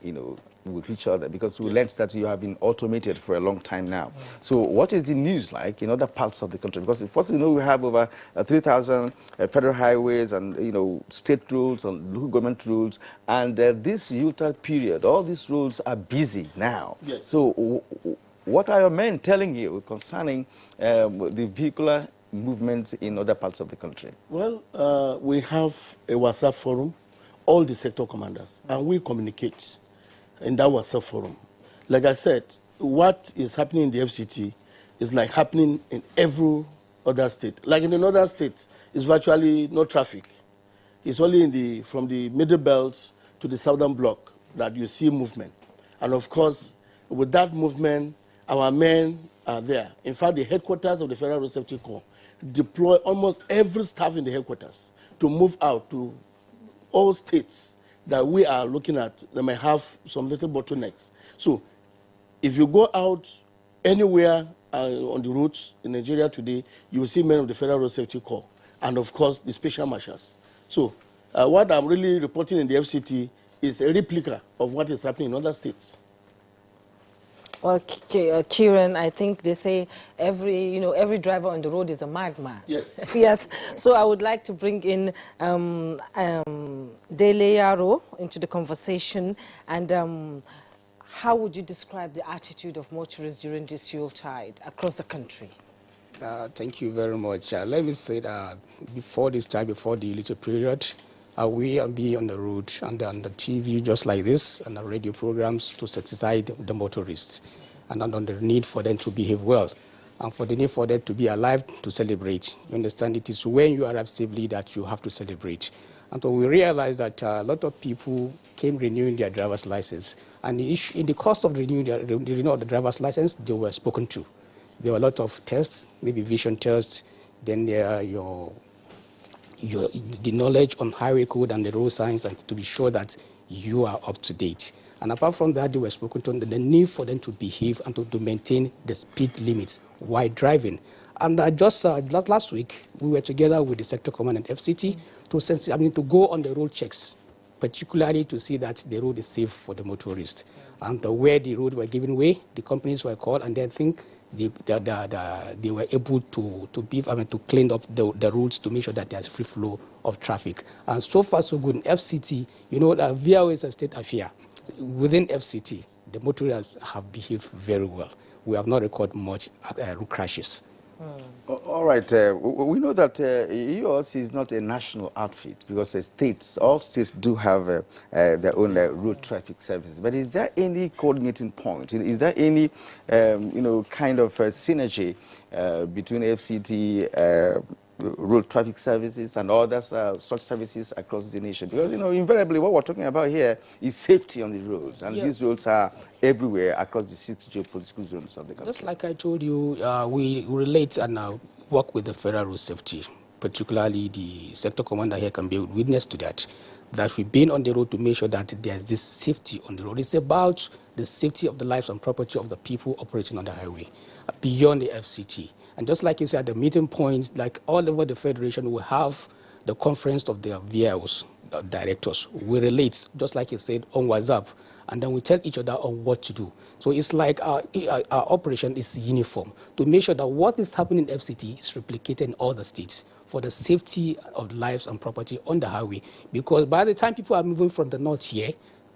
with each other, because we learned that you have been automated for a long time now. So what is the news like in other parts of the country? Because first we have over 3,000 federal highways and, state roads and local government roads. And this Yuletide period, all these roads are busy now. Yes. So what are your men telling you concerning the vehicular movement in other parts of the country? Well, we have a WhatsApp forum, all the sector commanders, and we communicate in that WhatsApp forum. Like I said, what is happening in the FCT is like happening in every other state. Like in the northern states, it's virtually no traffic. It's only from the middle belt to the southern block that you see movement. And of course, with that movement, our men are there. In fact, the headquarters of the Federal Road Safety Corps deploy almost every staff in the headquarters to move out to all states that we are looking at that may have some little bottlenecks. So if you go out anywhere on the roads in Nigeria today, you will see men of the Federal Road Safety Corps and, of course, the special marshals. So what I'm really reporting in the FCT is a replica of what is happening in other states. Well, Kieran, I think they say every driver on the road is a madman. Yes. Yes. So I would like to bring in Dele Yaro into the conversation. And how would you describe the attitude of motorists during this Yuletide across the country? Thank you very much. Let me say that before this time, before the little period, we will be on the road and on the TV just like this and the radio programs to sensitize the motorists and on the need for them to behave well and for the need for them to be alive to celebrate. You understand, it is when you arrive safely that you have to celebrate. And so we realized that a lot of people came renewing their driver's license, and in the course of renewing the driver's license, they were spoken to. There were a lot of tests, maybe vision tests, then the knowledge on highway code and the road signs, and to be sure that you are up to date. And apart from that, they were spoken to the need for them to behave and to maintain the speed limits while driving. And just last week, we were together with the sector command and FCT to go on the road checks, particularly to see that the road is safe for the motorists. And where the road were given way, the companies were called, and then they were able to clean up the roads to make sure that there's free flow of traffic. And so far, so good in FCT. That VIA is a state affair. Within FCT, the motorists have behaved very well. We have not recorded much road crashes. All right. We know that yours is not a national outfit because all states do have their own road traffic services. But is there any coordinating point? Is there any, kind of synergy between FCT, road traffic services and others, such services across the nation? Because, invariably what we're talking about here is safety on the roads. And these roads are everywhere across the 6 geopolitical zones of the country. Just like I told you, we relate and work with the Federal Road Safety, particularly the sector commander here can be a witness to that we've been on the road to make sure that there's this safety on the road. It's about the safety of the lives and property of the people operating on the highway, beyond the FCT. And just like you said, the meeting points, like all over the Federation, we have the conference of the VIOs, directors. We relate, just like you said, on WhatsApp, and then we tell each other on what to do. So it's like our operation is uniform to make sure that what is happening in FCT is replicated in all the states for the safety of lives and property on the highway. Because by the time people are moving from the north here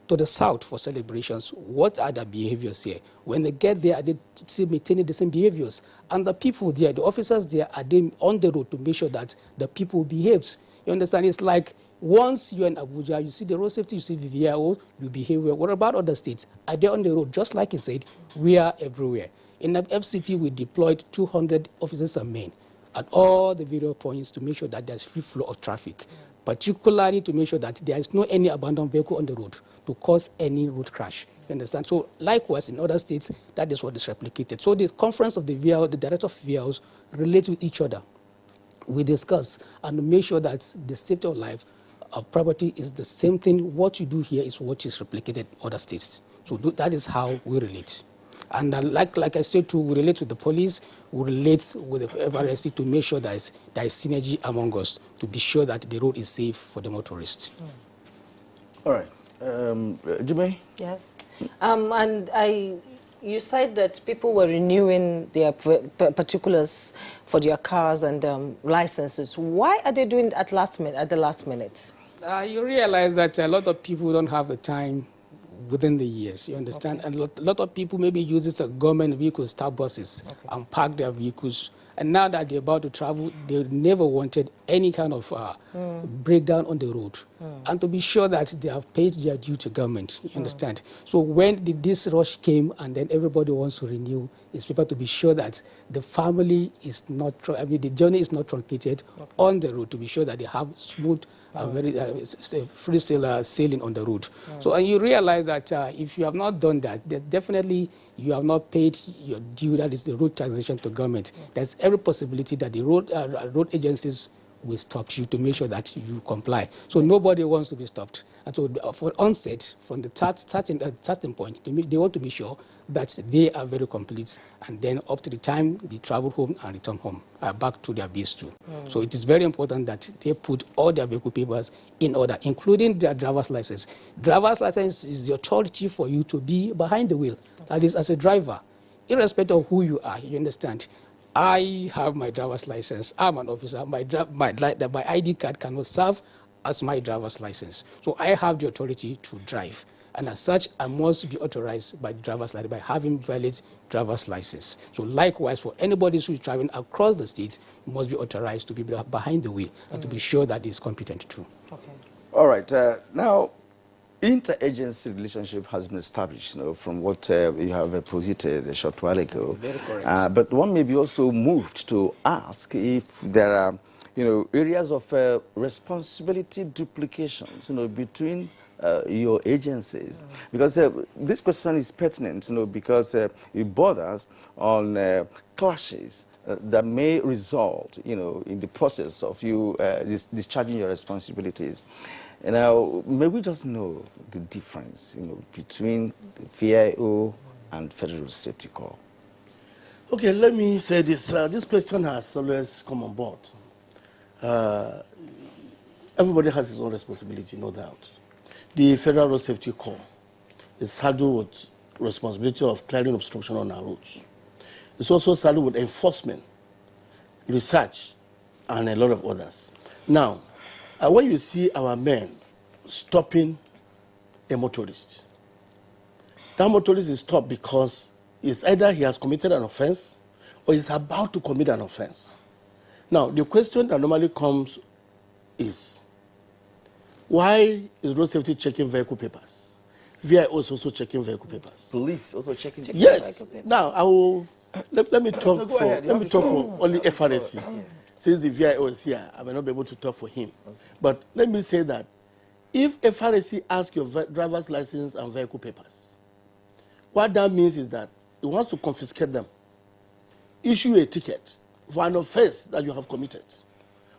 to the south for celebrations, what are the behaviors here? When they get there, are they still maintaining the same behaviors? And the people there, the officers there, are they on the road to make sure that the people behaves? You understand? It's like once you're in Abuja, you see the road safety, you see VVIO, you behave well. What about other states? Are they on the road? Just like you said, we are everywhere. In the FCT, we deployed 200 officers and men at all the video points to make sure that there's free flow of traffic, particularly to make sure that there is no any abandoned vehicle on the road to cause any road crash. You understand? So likewise, in other states, that is what is replicated. So the conference of the VIO, the director of VIOs relate with each other. We discuss and make sure that the safety of life of property is the same thing. What you do here is what is replicated in other states. So that is how we relate. And like I said, too, we relate with the police, we relate with the FRSC to make sure there is synergy among us to be sure that the road is safe for the motorists. All right. Jimmy? Yes. You said that people were renewing their particulars for their cars and licenses. Why are they doing it at the last minute? You realize that a lot of people don't have the time within the years, you understand? Okay. And a lot of people maybe use government vehicles, star buses, and park their vehicles. And now that they're about to travel, they never wanted any kind of breakdown on the road. And to be sure that they have paid their due to government, you understand? So when this rush came and then everybody wants to renew, it's people to be sure that the family is not, the journey is not truncated on the road, to be sure that they have smooth, very free sailing on the road. So and you realize that if you have not done that, definitely you have not paid your due, that is the road taxation to government. There's every possibility that the road agencies will stop you to make sure that you comply. So nobody wants to be stopped. And so for onset, from the starting point, they want to be sure that they are very complete, and then up to the time they travel home and return home, back to their base too. So it is very important that they put all their vehicle papers in order, including their driver's license. Driver's license is the authority for you to be behind the wheel. That is, as a driver, irrespective of who you are, you understand. I have my driver's license. I'm an officer. My ID card cannot serve as my driver's license. So I have the authority to drive. And as such, I must be authorized by the driver's license, by having valid driver's license. So likewise, for anybody who is traveling across the states, you must be authorized to be behind the wheel and to be sure that it's competent too. Okay. All right. Now, interagency relationship has been established, from what you have posited a short while ago. Very correct. But one may be also moved to ask if there are, areas of responsibility duplications, between your agencies. Because this question is pertinent, because it borders on clashes that may result, in the process of you discharging your responsibilities. Now, may we just know the difference, between the VIO and Federal Safety Corps? Okay, let me say this. This question has always come on board. Everybody has his own responsibility, no doubt. The Federal Road Safety Corps is saddled with responsibility of clearing obstruction on our roads. It's also saddled with enforcement, research, and a lot of others. Now, when you see our men stopping a motorist, that motorist is stopped because it's either he has committed an offense or he's about to commit an offense. Now, the question that normally comes is, why is road safety checking vehicle papers? VIO is also checking vehicle papers. Police also checking yes. vehicle papers? Now, I will, let me talk for only FRSC. since the VIO is here, I may not be able to talk for him. Okay. But let me say that if FRSC asks your driver's license and vehicle papers, what that means is that it wants to confiscate them, issue a ticket for an offense that you have committed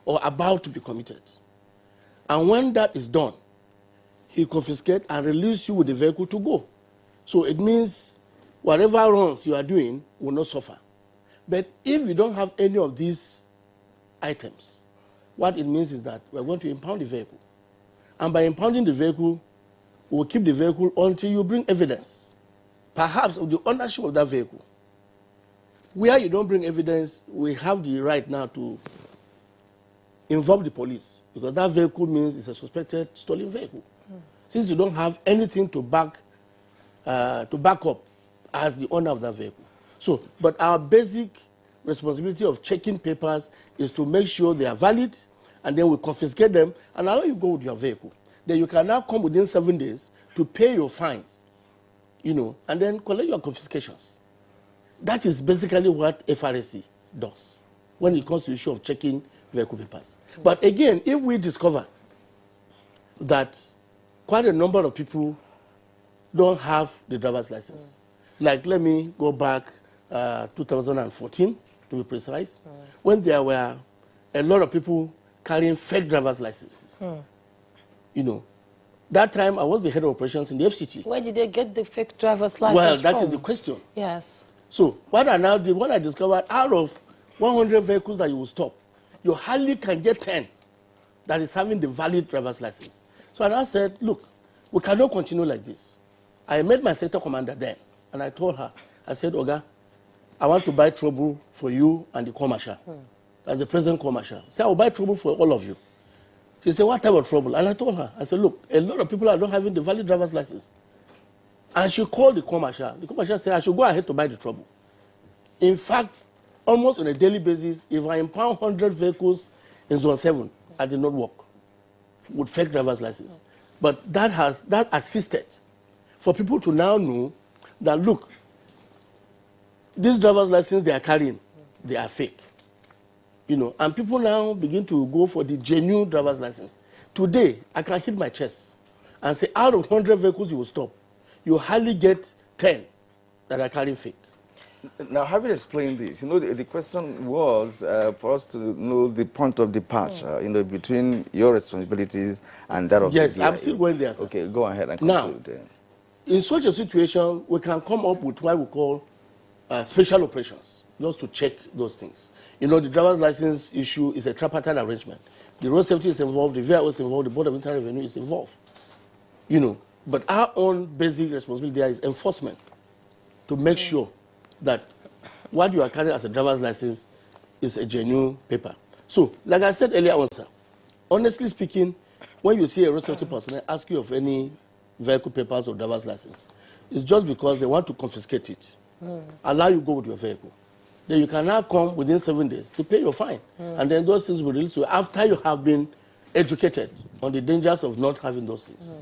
or about to be committed. And when that is done, he confiscates and releases you with the vehicle to go. So it means whatever wrongs you are doing will not suffer. But if you don't have any of these items, what it means is that we're going to impound the vehicle. And by impounding the vehicle, we'll keep the vehicle until you bring evidence, perhaps of the ownership of that vehicle. Where you don't bring evidence, we have the right now to involve the police, because that vehicle means it's a suspected stolen vehicle. Since you don't have anything to back up as the owner of that vehicle. So, but our basic responsibility of checking papers is to make sure they are valid, and then we confiscate them and allow you go with your vehicle. Then you can now come within 7 days to pay your fines, and then collect your confiscations. That is basically what FRSC does when it comes to the issue of checking vehicle papers. But again, if we discover that quite a number of people don't have the driver's license, like let me go back 2014 to be precise, when there were a lot of people carrying fake driver's licenses. That time I was the head of operations in the FCT. Where did they get the fake driver's license Well, that from? is the question. Yes. So what I now did, when I discovered out of 100 vehicles that you will stop, you hardly can get 10 that is having the valid driver's license. So I now said, look, we cannot continue like this. I met my sector commander then, and I told her, I said, Oga, I want to buy trouble for you and the commercial. That's the present commercial. Say, I'll buy trouble for all of you. She said, what type of trouble? And I told her, I said, look, a lot of people are not having the valid driver's license. And she called the commercial. The commercial said, I should go ahead to buy the trouble. In fact, almost on a daily basis, if I impound 100 vehicles in Zone 7, I did not work with fake driver's license. But that assisted for people to now know that, look, these driver's license they are carrying, they are fake. And people now begin to go for the genuine driver's license. Today, I can hit my chest and say, out of 100 vehicles you will stop, you hardly get 10 that are carrying fake. Now, having explained this, the question was for us to know the point of departure, between your responsibilities and that of the Yes, DIO. I'm still going there, sir. Okay, go ahead and Now, conclude. in such a situation, we can come up with what we call special operations, just to check those things. The driver's license issue is a tripartite arrangement. The road safety is involved, the VIO is involved, the Board of Internal Revenue is involved. But our own basic responsibility there is enforcement, to make sure that what you are carrying as a driver's license is a genuine paper. So, like I said earlier on, sir, honestly speaking, when you see a road safety personnel ask you of any vehicle papers or driver's license, it's just because they want to confiscate it, allow you to go with your vehicle. Then you can now come within 7 days to pay your fine. And then those things will release you after you have been educated on the dangers of not having those things.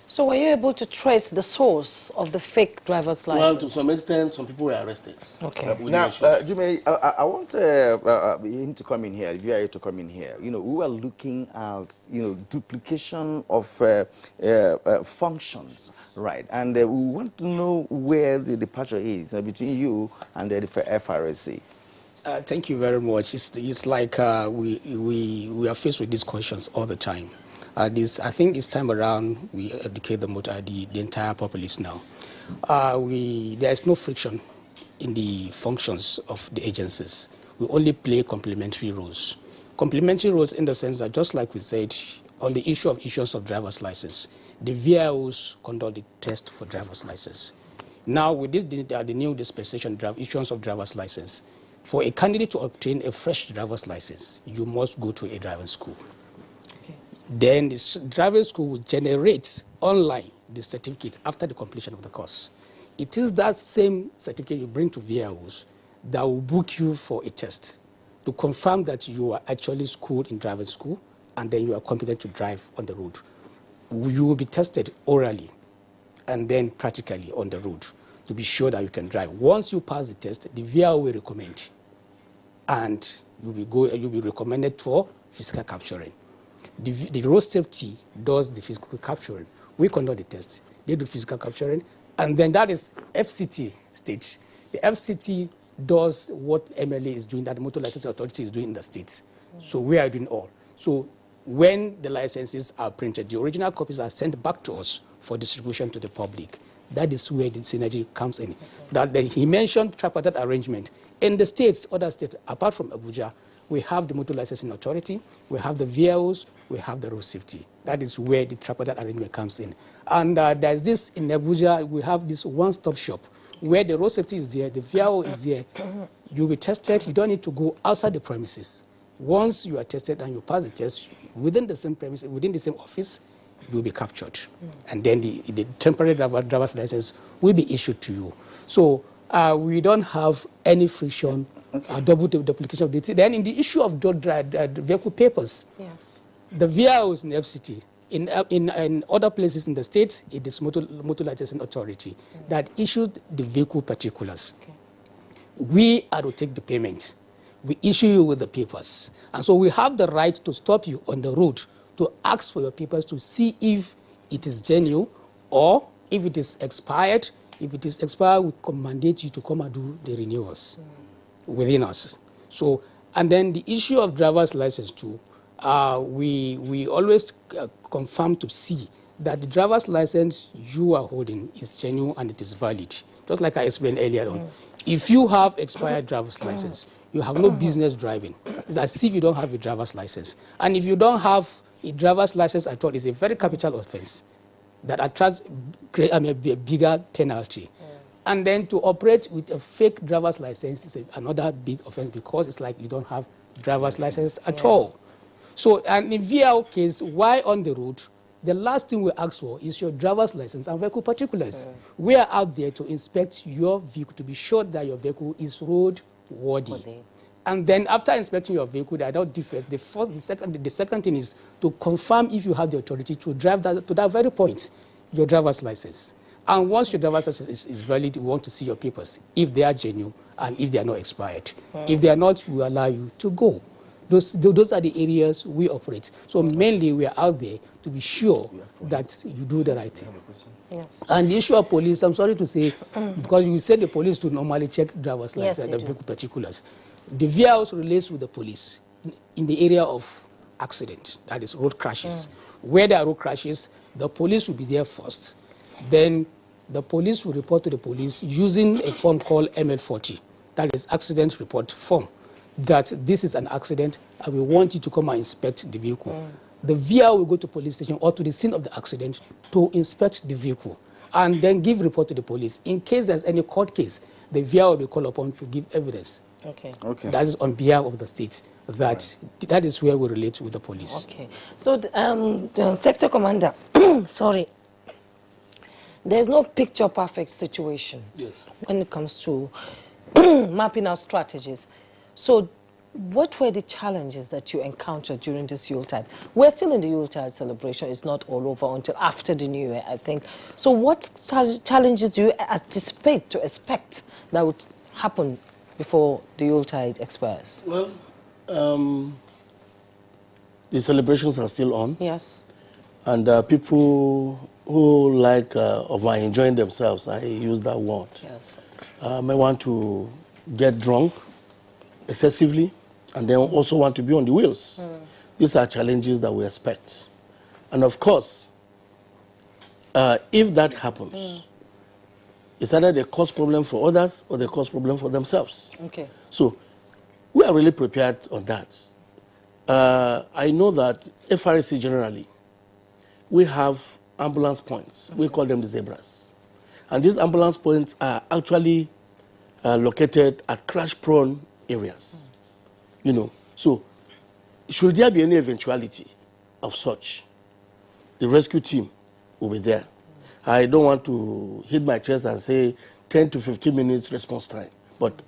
So were you able to trace the source of the fake driver's license? Well, to some extent, some people were arrested. Okay. Now, Jume, I want him to come in here, the VIO to come in here. We are looking at, duplication of functions, right? And we want to know where the departure is between you and the FRSC. Thank you very much. It's like we are faced with these questions all the time. I think this time around we educate the entire populace now. There is no friction in the functions of the agencies. We only play complementary roles. Complementary roles in the sense that, just like we said, on the issue of issuance of driver's license, the VIOs conduct the test for driver's license. Now, with this, the new dispensation issuance of driver's license, for a candidate to obtain a fresh driver's license, you must go to a driving school. Then the driving school will generate online the certificate after the completion of the course. It is that same certificate you bring to VIOs that will book you for a test to confirm that you are actually schooled in driving school and then you are competent to drive on the road. You will be tested orally and then practically on the road to be sure that you can drive. Once you pass the test, the VIO will recommend and you'll be recommended for physical capturing. The road safety does the physical capturing. We conduct the test. They do physical capturing, and then that is FCT stage. The FCT does what MLA is doing, that the Motor Licensing Authority is doing in the states. So we are doing all. So when the licenses are printed, the original copies are sent back to us for distribution to the public. That is where the synergy comes in. That he mentioned tripartite arrangement. In the states, other states, apart from Abuja, we have the Motor Licensing Authority, we have the VIOs, we have the road safety. That is where the tripartite arrangement comes in. And there's this in Abuja, we have this one-stop shop where the road safety is there, the VIO is there. You'll be tested, you don't need to go outside the premises. Once you are tested and you pass the test, within the same premises, within the same office, you'll be captured. And then the temporary driver's license will be issued to you. So we don't have any friction, double duplication of duty. Then in the issue of vehicle papers, the VIO is in FCT. In other places in the state, it is Motor Licensing Authority that issued the vehicle particulars. We are to take the payment. We issue you with the papers. And so we have the right to stop you on the road to ask for your papers to see if it is genuine or if it is expired. If it is expired, we mandate you to come and do the renewals within us. So, and then the issue of driver's license too, we always confirm to see that the driver's license you are holding is genuine and it is valid. Just like I explained earlier on. If you have expired driver's license, you have no business driving. It's as if you don't have a driver's license. And if you don't have a driver's license at all, it's a very capital offense that attracts a bigger penalty. And then to operate with a fake driver's license is another big offense because it's like you don't have driver's license at all. So, and in VIO case, while on the road, the last thing we ask for is your driver's license and vehicle particulars. We are out there to inspect your vehicle to be sure that your vehicle is roadworthy. And then after inspecting your vehicle, there are no defects. The second thing is to confirm if you have the authority to drive that, to that very point, your driver's license. And once your driver's license is valid, we want to see your papers, if they are genuine and if they are not expired. If they are not, we allow you to go. Those are the areas we operate. So mainly we are out there to be sure that you do the right thing. Yes. And the issue of police, I'm sorry to say, because you said the police do normally check driver's license, the vehicle particulars. The VIOs relates with the police in the area of accident, that is road crashes. Where there are road crashes, the police will be there first. Then the police will report to the police using a form called ML40, that is accident report form, that this is an accident and we want you to come and inspect the vehicle. The VIO will go to police station or to the scene of the accident to inspect the vehicle and then give report to the police. In case there's any court case, the VIO will be called upon to give evidence. Okay. That is on behalf of the state. That is where we relate with the police. Okay. So, the Sector Commander, sorry, there's no picture-perfect situation when it comes to mapping out strategies. So, what were the challenges that you encountered during this Yuletide? We're still in the Yuletide celebration. It's not all over until after the New Year, I think. So, what challenges do you anticipate to expect that would happen before the Yuletide expires? Well, the celebrations are still on. Yes. And people who like over enjoying themselves, I use that word, may want to get drunk excessively and then also want to be on the wheels. These are challenges that we expect. And of course, if that happens, it's either they cause problem for others or they cause problem for themselves. Okay. So we are really prepared on that. I know that FRC generally, we have ambulance points. We call them the zebras. And these ambulance points are actually located at crash-prone areas. You know, so should there be any eventuality of such, the rescue team will be there. I don't want to hit my chest and say 10 to 15 minutes response time, but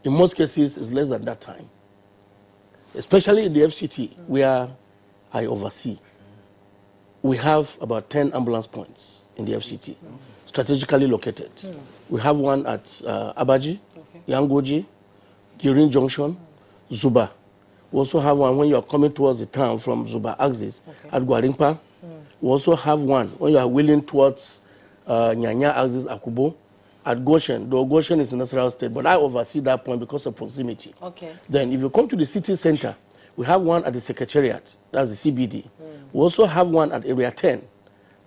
in most cases, it's less than that time. Especially in the FCT, where I oversee. We have about 10 ambulance points in the FCT, strategically located. We have one at Abaji, Yangoji, Girin Junction, Zuba, We also have one when you are coming towards the town from Zuba axis at Guarimpa. We also have one when you are wheeling towards Nyanya axis Akubo at Goshen. Though Goshen is in Nasarawa State, but I oversee that point because of proximity. Okay. Then if you come to the city center, we have one at the Secretariat, that's the CBD. We also have one at Area 10.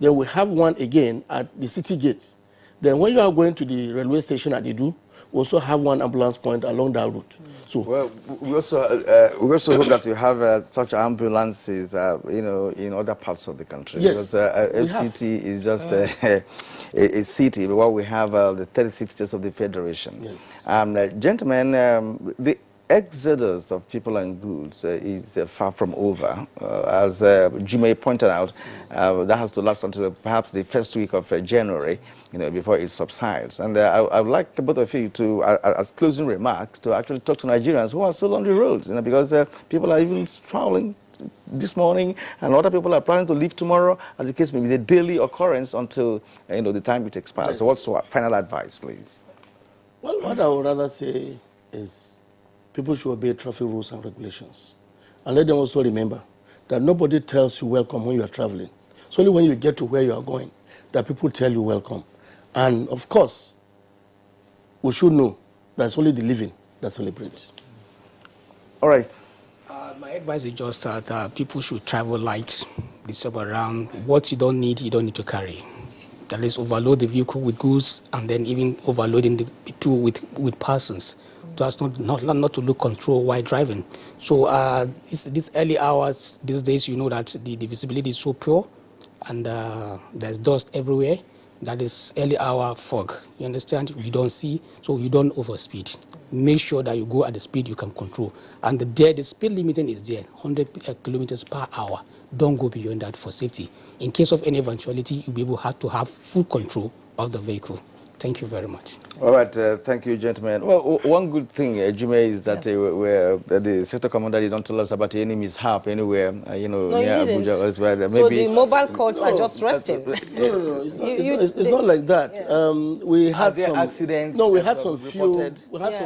Then we have one again at the city gate. Then when you are going to the railway station at Idu, we also have one ambulance point along that route. So, well, we also hope that you have such ambulances, in other parts of the country. Yes, because FCT is just a city, but what we have the 36 states of the federation. Yes. Gentlemen, the exodus of people and goods is far from over. As Jimmy pointed out, that has to last until perhaps the first week of January, before it subsides. And I would like both of you to, as closing remarks, to actually talk to Nigerians who are still on the roads, because people are even traveling this morning, and other people are planning to leave tomorrow, as the case may be. It's a daily occurrence until the time it expires. Yes. So what's your final advice, please? Well, what I would rather say is people should obey traffic rules and regulations. And let them also remember that nobody tells you welcome when you are traveling. It's only when you get to where you are going that people tell you welcome. And of course, we should know that it's only the living that celebrates. All right. My advice is just that people should travel light this time around. What you don't need to carry. At least overload the vehicle with goods and then even overloading the people with persons. Just not to lose control while driving. So these early hours, these days, that the visibility is so poor and there's dust everywhere. That is early hour fog. You understand? You don't see, so you don't overspeed. Make sure that you go at the speed you can control. And the speed limiting is there, 100 kilometers per hour. Don't go beyond that for safety. In case of any eventuality, you'll be able to have full control of the vehicle. Thank you very much. All right, thank you, gentlemen. Well, one good thing, Jimmy, is that the sector commander didn't tell us about any mishap anywhere, near Abuja as well. So the mobile courts are just resting. No, it's not like that. Yeah. We had some accidents. No, we had some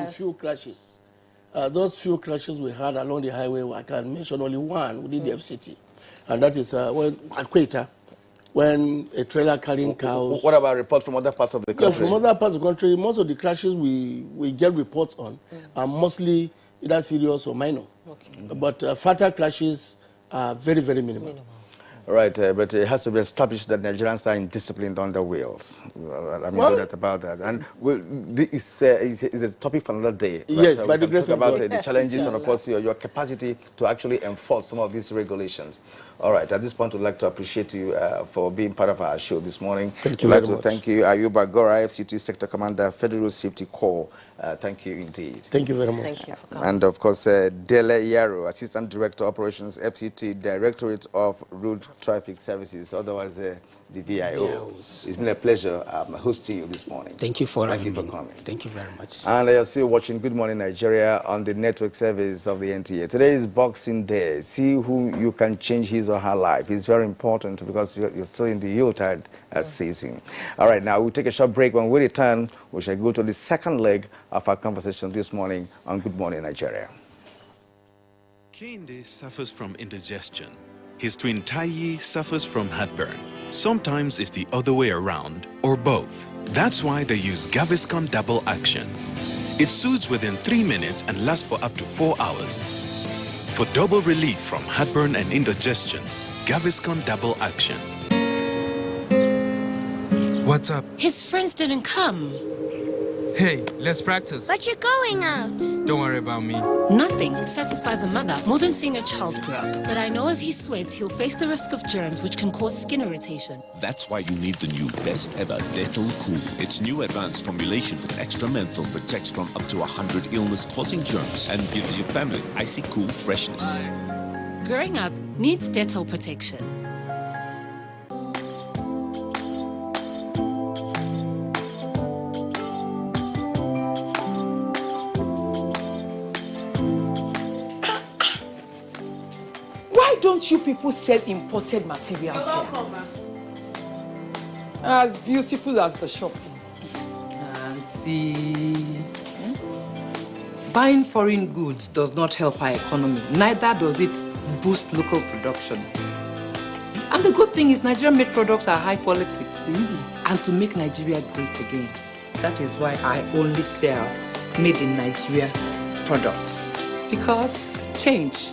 few crashes. Those few crashes we had along the highway, I can mention only one within the FCT, and that is at Quetta, when a trailer carrying cows. What about reports from other parts of the country? Yeah, from other parts of the country, most of the crashes we get reports on are mostly either serious or minor. Okay. But fatal crashes are very, very minimal. All right, but it has to be established that Nigerians are indisciplined on the wheels. I mean, no doubt about that. And it's a topic for another day. Right? Yes, so by the grace of God. about the challenges and, of course, your capacity to actually enforce some of these regulations. All right, at this point, we'd like to appreciate you for being part of our show this morning. Thank you very much. Thank you, Ayuba Gora, FCT Sector Commander, Federal Safety Corps. Thank you indeed. Thank you very much. Thank you. And of course, Dele Yaro, Assistant Director Operations, FCT Directorate of Road Traffic Services, otherwise the VIO. It's been a pleasure hosting you this morning. Thank you for having me. Coming. Thank you very much. And you're still watching Good Morning Nigeria on the network service of the NTA. Today is Boxing Day. See who you can change his or her life. It's very important because you're still in the Yuletide season. All right, now we'll take a short break. When we return, we shall go to the second leg of our conversation this morning on Good Morning Nigeria. Kinde suffers from indigestion. His twin Taiyi suffers from heartburn. Sometimes it's the other way around, or both. That's why they use Gaviscon Double Action. It soothes within 3 minutes and lasts for up to 4 hours. For double relief from heartburn and indigestion, Gaviscon Double Action. What's up? His friends didn't come. Hey, let's practice. But you're going out. Don't worry about me. Nothing satisfies a mother more than seeing a child grow up. But I know as he sweats, he'll face the risk of germs which can cause skin irritation. That's why you need the new best ever Dettol Cool. Its new advanced formulation with extra menthol protects from up to 100 illness-causing germs and gives your family icy cool freshness. Growing up needs Dettol protection. Why don't you people sell imported materials here? As beautiful as the shop is. Auntie, Buying foreign goods does not help our economy. Neither does it boost local production. And the good thing is Nigerian-made products are high quality. Really? And to make Nigeria great again, that is why I only sell made in Nigeria products. Because change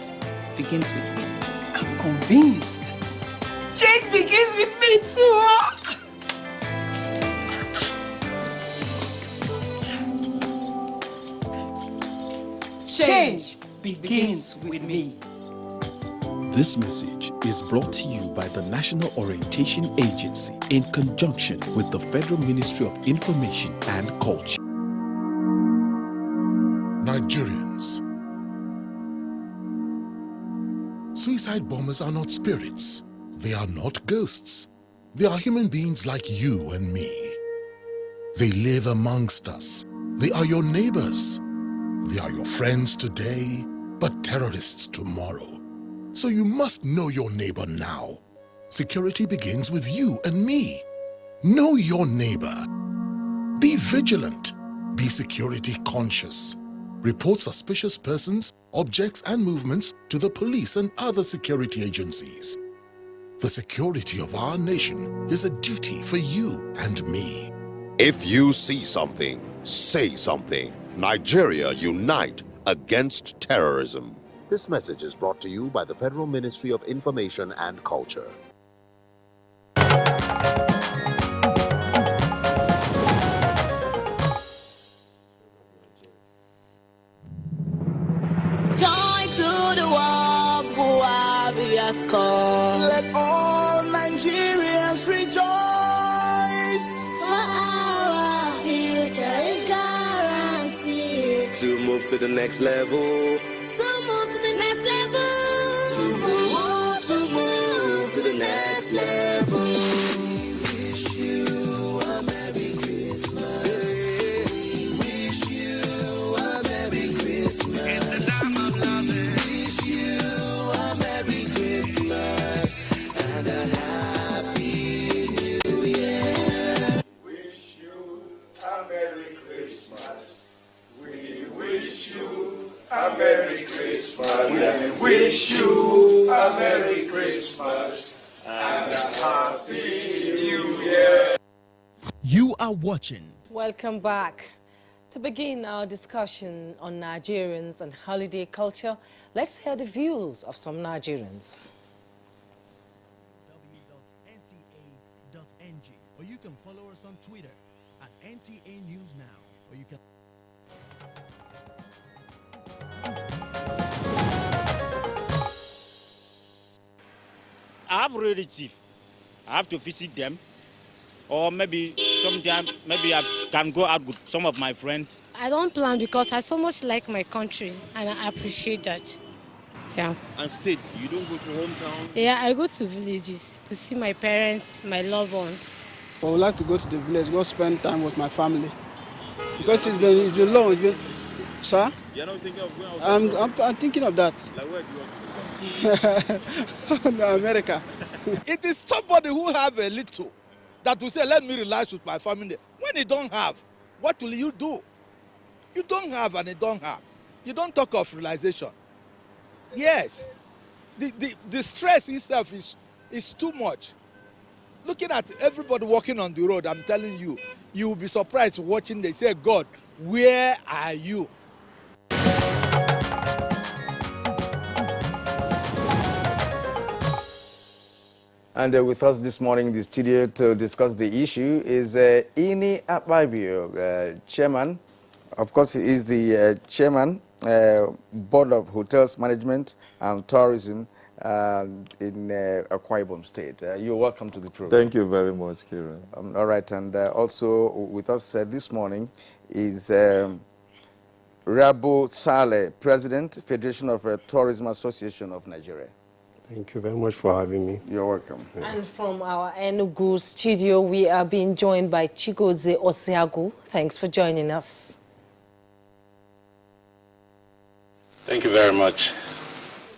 begins with me. I'm convinced. Change begins with me too. Change begins with me. This message is brought to you by the National Orientation Agency in conjunction with the Federal Ministry of Information and Culture. Nigerians. Suicide bombers are not spirits. They are not ghosts. They are human beings like you and me. They live amongst us. They are your neighbors. They are your friends today, but terrorists tomorrow. So you must know your neighbor now. Security begins with you and me. Know your neighbor. Be vigilant. Be security conscious. Report suspicious persons, objects, and movements to the police and other security agencies. The security of our nation is a duty for you and me. If you see something, say something. Nigeria, unite against terrorism. This message is brought to you by the Federal Ministry of Information and Culture. Join to the war, Buhari has come. Let all Nigerians rejoice. For our future is guaranteed. To move to the next level. To move to the next level. To move to the next level. We wish you a Merry Christmas. We wish you a Merry Christmas. Wish you a Merry Christmas and a Happy New Year. Wish you a Merry Christmas. We wish you a Merry Christmas. We wish you a Merry Christmas and a Happy New Year. You are watching. Welcome back. To begin our discussion on Nigerians and holiday culture, let's hear the views of some Nigerians. www.nta.ng, or you can follow us on Twitter at NTA News Now, or you can. I have relative. I have to visit them, or maybe sometime maybe I can go out with some of my friends. I don't plan because I so much like my country and I appreciate that. Yeah. And state, you don't go to hometown? Yeah, I go to villages to see my parents, my loved ones. I would like to go to the village, go spend time with my family. Because it's been long. Sir? You're not thinking of going outside? I'm thinking of that. Like where do you want? America. It is somebody who have a little that will say, let me relax with my family. When you don't have, what will you do? You don't have and you don't have. You don't talk of realization. Yes. The stress itself is too much. Looking at everybody walking on the road, I'm telling you, you will be surprised watching. They say, God, where are you? And with us this morning in the studio to discuss the issue is Ini Akpabio, chairman. Of course, he is the chairman, Board of Hotels Management and Tourism in Akwa Ibom State. You're welcome to the program. Thank you very much, Kieran. All right, and also with us this morning is Rabu Saleh, President, Federation of Tourism Association of Nigeria. Thank you very much for having me. You're welcome. Yeah. And from our Enugu studio, we are being joined by Chigozie Osiagu. Thanks for joining us. Thank you very much.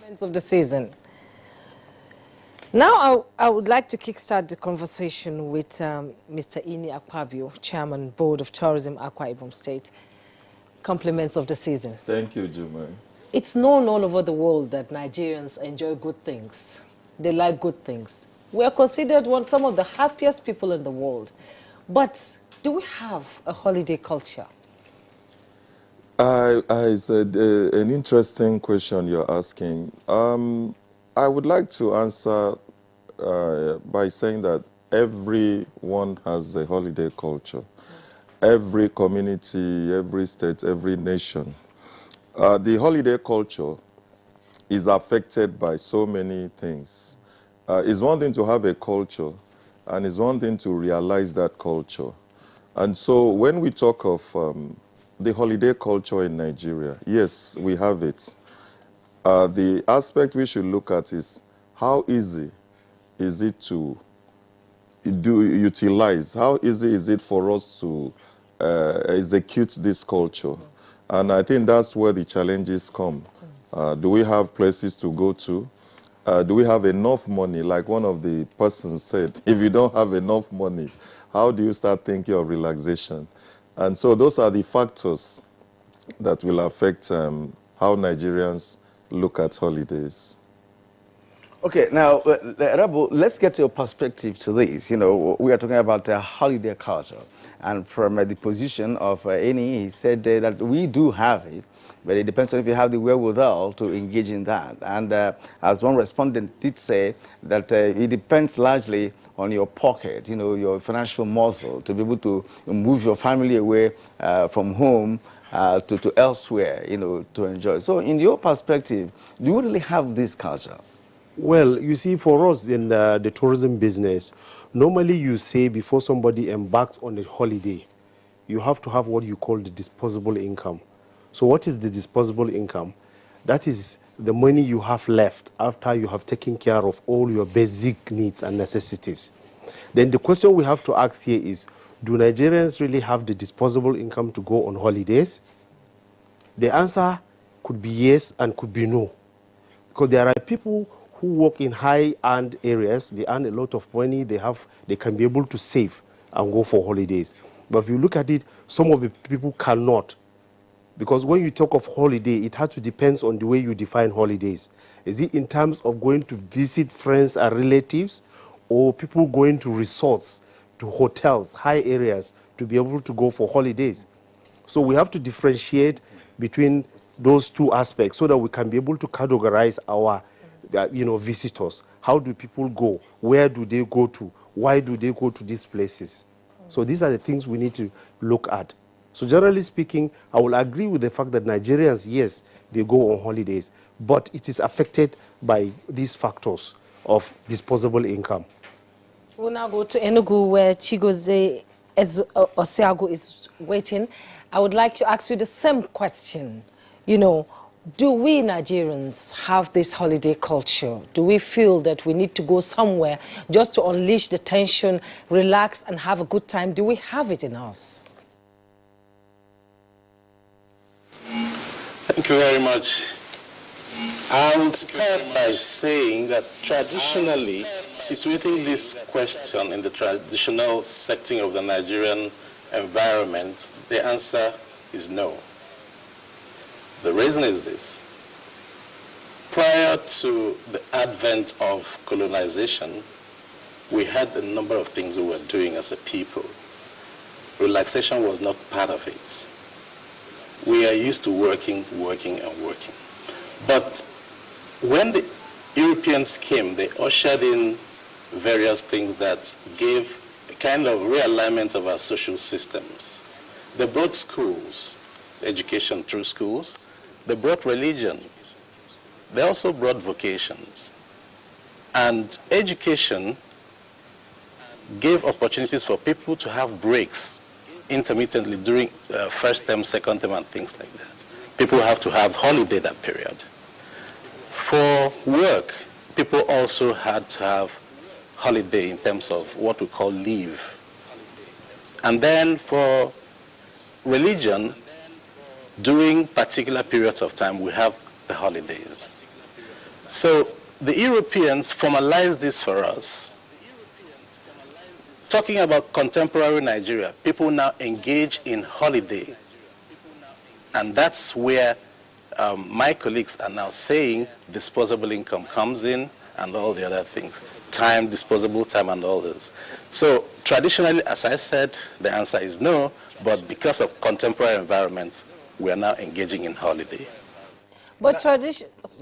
Events of the season. Now, I would like to kickstart the conversation with Mr. Ini Akpabio, Chairman, Board of Tourism, Akwa Ibom State. Compliments of the season. Thank you, Jumai. It's known all over the world that Nigerians enjoy good things. They like good things. We are considered some of the happiest people in the world. But do we have a holiday culture? I said an interesting question you're asking. I would like to answer by saying that everyone has a holiday culture. Every community, every state, every nation. The holiday culture is affected by so many things. It's one thing to have a culture, and it's one thing to realize that culture. And so when we talk of the holiday culture in Nigeria, yes, we have it. The aspect we should look at is how easy is it to utilize? How easy is it for us to execute this culture? And I think that's where the challenges come. Do we have places to go to? Do we have enough money? Like one of the persons said, if you don't have enough money, how do you start thinking of relaxation? And so those are the factors that will affect how Nigerians look at holidays. Okay, now, Rabu, let's get your perspective to this. You know, we are talking about holiday culture. And from the position of NE, he said that we do have it, but it depends on if you have the wherewithal to engage in that. And as one respondent did say, that it depends largely on your pocket, you know, your financial muscle, to be able to move your family away from home to elsewhere, you know, to enjoy. So in your perspective, do you really have this culture? Well, you see, for us in the tourism business, normally you say before somebody embarks on a holiday, you have to have what you call the disposable income. So what is the disposable income? That is the money you have left after you have taken care of all your basic needs and necessities. Then the question we have to ask here is, do Nigerians really have the disposable income to go on holidays? The answer could be yes and could be no. Because there are people who work in high-end areas, they earn a lot of money, they can be able to save and go for holidays. But if you look at it, some of the people cannot. Because when you talk of holiday, it has to depend on the way you define holidays. Is it in terms of going to visit friends and relatives, or people going to resorts, to hotels, high areas, to be able to go for holidays? So we have to differentiate between those two aspects so that we can be able to categorize our visitors. How do people go? Where do they go to? Why do they go to these places? So these are the things we need to look at. So generally speaking, I will agree with the fact that Nigerians, yes, they go on holidays, but it is affected by these factors of disposable income. We'll now go to Enugu, where Chigozie Osiago is waiting. I would like to ask you the same question. You know, do we Nigerians have this holiday culture? Do we feel that we need to go somewhere just to unleash the tension, relax and have a good time? Do we have it in us? Thank you very much. I will start by saying that traditionally, situating this question in the traditional setting of the Nigerian environment, the answer is no. The reason is this. Prior to the advent of colonization, we had a number of things we were doing as a people. Relaxation was not part of it. We are used to working, working, and working. But when the Europeans came, they ushered in various things that gave a kind of realignment of our social systems. They brought schools, education through schools. They brought religion. They also brought vocations. And education gave opportunities for people to have breaks intermittently during first term, second term, and things like that. People have to have holiday that period. For work, people also had to have holiday in terms of what we call leave. And then for religion, during particular periods of time, we have the holidays. So the Europeans formalized this for us. Talking about contemporary Nigeria, people now engage in holiday And that's where my colleagues are now saying disposable income comes in and all the other things. Time, disposable time, and all those. So traditionally, as I said, the answer is no, but because of contemporary environments, we are now engaging in holiday. But Go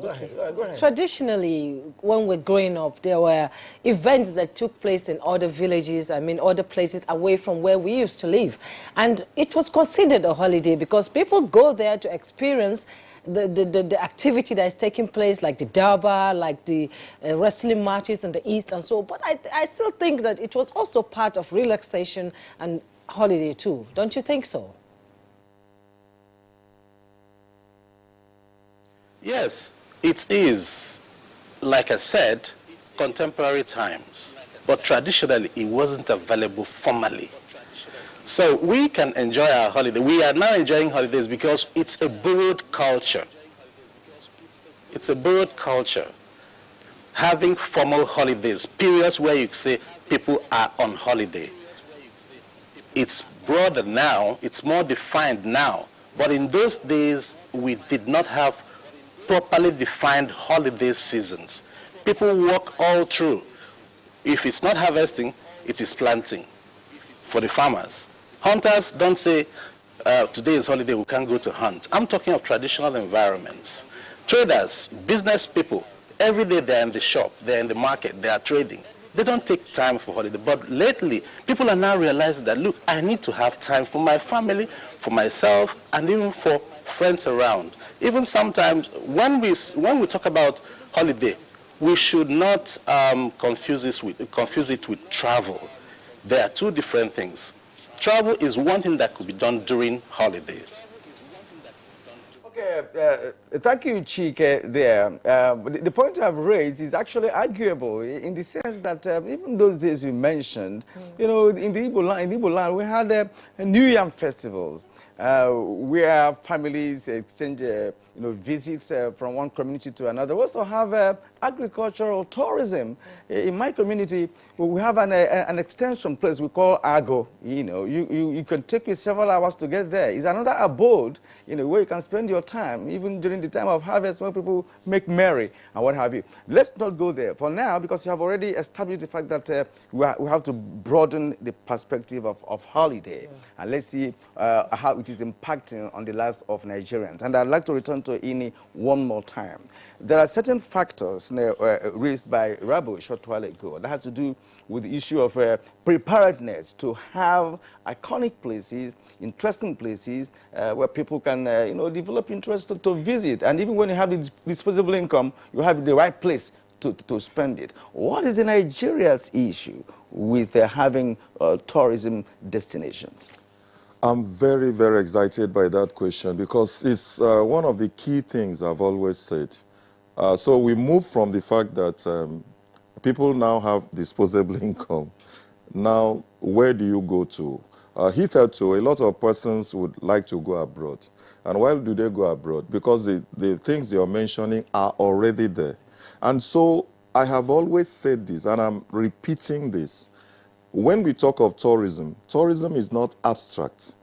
ahead. traditionally, when we're growing up, there were events that took place in other villages, other places away from where we used to live. And it was considered a holiday because people go there to experience the activity that is taking place, like the Darbar, like the wrestling matches in the East and so. But I still think that it was also part of relaxation and holiday too. Don't you think so? Yes, it is, like I said, contemporary times. But traditionally, it wasn't available formally. So we can enjoy our holiday. We are now enjoying holidays because it's a borrowed culture. It's a borrowed culture. Having formal holidays, periods where you say people are on holiday. It's broader now, it's more defined now. But in those days, we did not have properly defined holiday seasons. People work all through. If it's not harvesting, it is planting for the farmers. Hunters don't say, today is holiday, we can't go to hunt. I'm talking of traditional environments. Traders, business people, every day they're in the shop, they're in the market, they are trading. They don't take time for holiday. But lately, people are now realizing that, look, I need to have time for my family, for myself, and even for friends around. Even sometimes, when we talk about holiday, we should not confuse it with travel. There are two different things. Travel is one thing that could be done during holidays. Okay, thank you, Chike, there. The point I've raised is actually arguable in the sense that even those days you mentioned, in the Igbo land, we had New Yam festivals where families exchange visits from one community to another. We also have agricultural tourism. In my community, we have an extension place we call Ago. You can take you several hours to get there. It's another abode, where you can spend your time, even during the time of harvest when people make merry and what have you. Let's not go there for now because you have already established the fact that we have to broaden the perspective of holiday. And let's see how it is impacting on the lives of Nigerians. And I'd like to return to Ini one more time. There are certain factors raised by Rabo a short while ago that has to do with the issue of preparedness to have iconic places, interesting places where people can develop interest to visit. And even when you have the disposable income, you have the right place to spend it. What is Nigeria's issue with having tourism destinations? I'm very, very excited by that question because it's one of the key things I've always said. So we move from the fact that people now have disposable income. Now, where do you go to? Hitherto, a lot of persons would like to go abroad. And why do they go abroad? Because the things you're mentioning are already there. And so I have always said this, and I'm repeating this. When we talk of tourism, tourism is not abstract.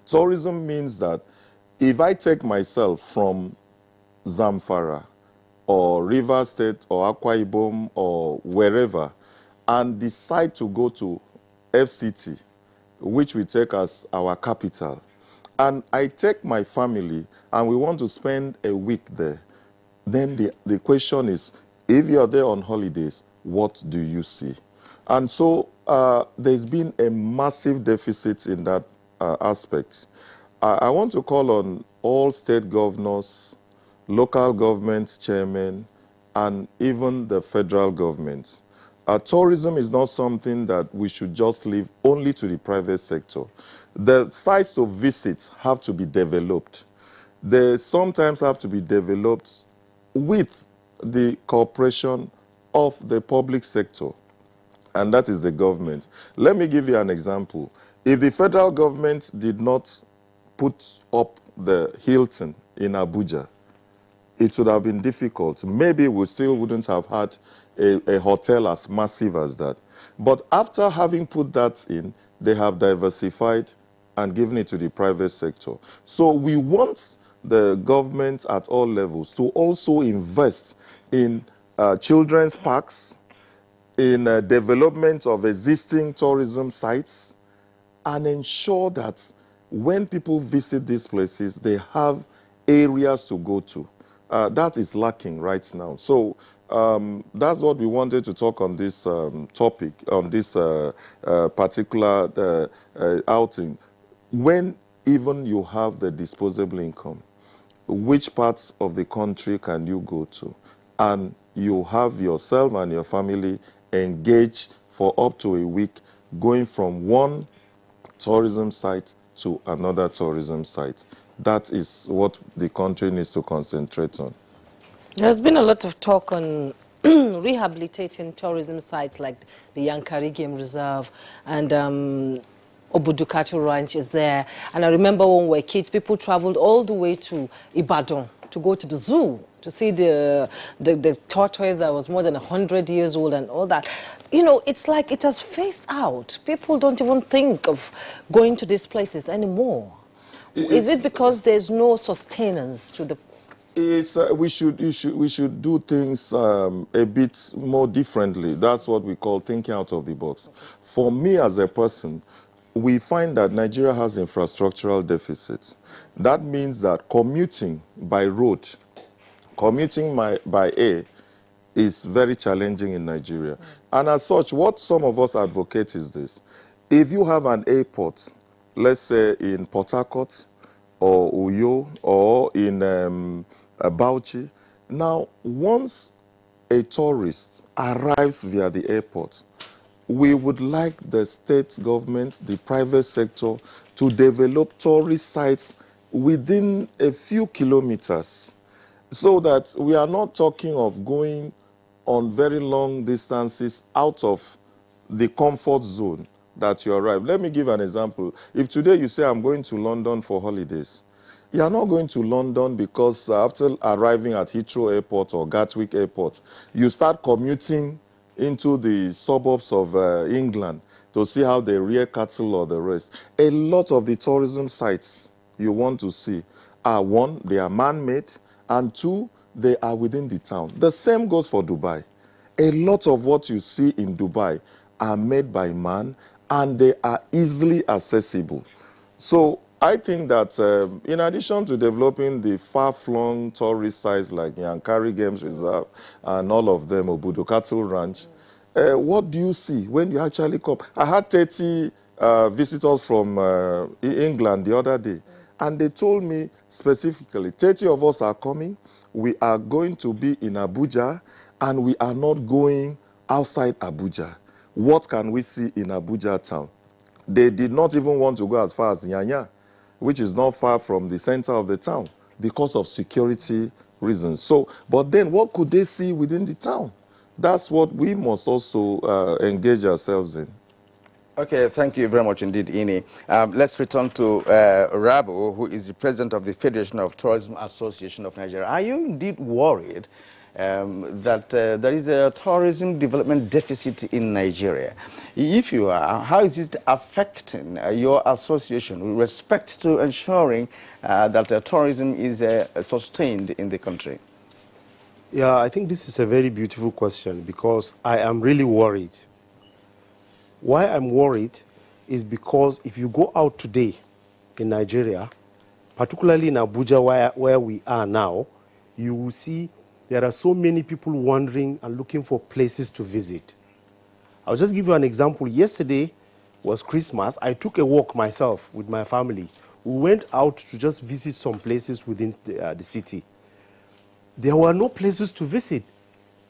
Tourism means that if I take myself from Zamfara or River State or Akwa Ibom or wherever and decide to go to FCT, which we take as our capital, and I take my family and we want to spend a week there, then the question is, if you're there on holidays, what do you see? And so there's been a massive deficit in that aspect. I want to call on all state governors, local government chairmen, and even the federal government. Tourism is not something that we should just leave only to the private sector. The sites to visit have to be developed. They sometimes have to be developed with the cooperation of the public sector, and that is the government. Let me give you an example. If the federal government did not put up the Hilton in Abuja, it would have been difficult. Maybe we still wouldn't have had a hotel as massive as that. But after having put that in, they have diversified and giving it to the private sector. So we want the government at all levels to also invest in children's parks, in development of existing tourism sites, and ensure that when people visit these places, they have areas to go to. That is lacking right now. So that's what we wanted to talk on this topic, on this particular outing. When even you have the disposable income, which parts of the country can you go to? And you have yourself and your family engaged for up to a week, going from one tourism site to another tourism site. That is what the country needs to concentrate on. There's been a lot of talk on rehabilitating tourism sites like the Yankari Game Reserve and Obudu Ranch is there. And I remember when we were kids, people traveled all the way to Ibadan to go to the zoo to see the tortoise that was more than 100 years old and all that. You know, it's like it has phased out. People don't even think of going to these places anymore. Is it because there's no sustenance to the... It's, we should do things a bit more differently. That's what we call thinking out of the box. Okay. For me as a person, we find that Nigeria has infrastructural deficits. That means that commuting by road, commuting by air, is very challenging in Nigeria. And as such, what some of us advocate is this. If you have an airport, let's say in Port Harcourt or Uyo or in Bauchi, now once a tourist arrives via the airport, we would like the state government, the private sector, to develop tourist sites within a few kilometers so that we are not talking of going on very long distances out of the comfort zone that you arrive. Let me give an example. If today you say, I'm going to London for holidays, you are not going to London because after arriving at Heathrow Airport or Gatwick Airport, you start commuting into the suburbs of England to see how they rear cattle or the rest. A lot of the tourism sites you want to see are, one, they are man-made, and two, they are within the town. The same goes for Dubai. A lot of what you see in Dubai are made by man, and they are easily accessible. So I think that in addition to developing the far-flung tourist sites like Yankari Games Reserve and all of them, Obudu Cattle Ranch, what do you see when you actually come? I had 30 visitors from England the other day, and they told me specifically, 30 of us are coming. We are going to be in Abuja, and we are not going outside Abuja. What can we see in Abuja town? They did not even want to go as far as Nyanya, which is not far from the center of the town because of security reasons. So, but then what could they see within the town? That's what we must also engage ourselves in. Okay, thank you very much indeed, Ini. Let's return to Rabu, who is the president of the Federation of Tourism Association of Nigeria. Are you indeed worried that there is a tourism development deficit in Nigeria? If you are, how is it affecting your association with respect to ensuring that tourism is sustained in the country? Yeah, I think this is a very beautiful question because I am really worried. Why I'm worried is because if you go out today in Nigeria, particularly in Abuja where we are now, you will see there are so many people wandering and looking for places to visit. I'll just give you an example. Yesterday was Christmas. I took a walk myself with my family. We went out to just visit some places within the city. There were no places to visit.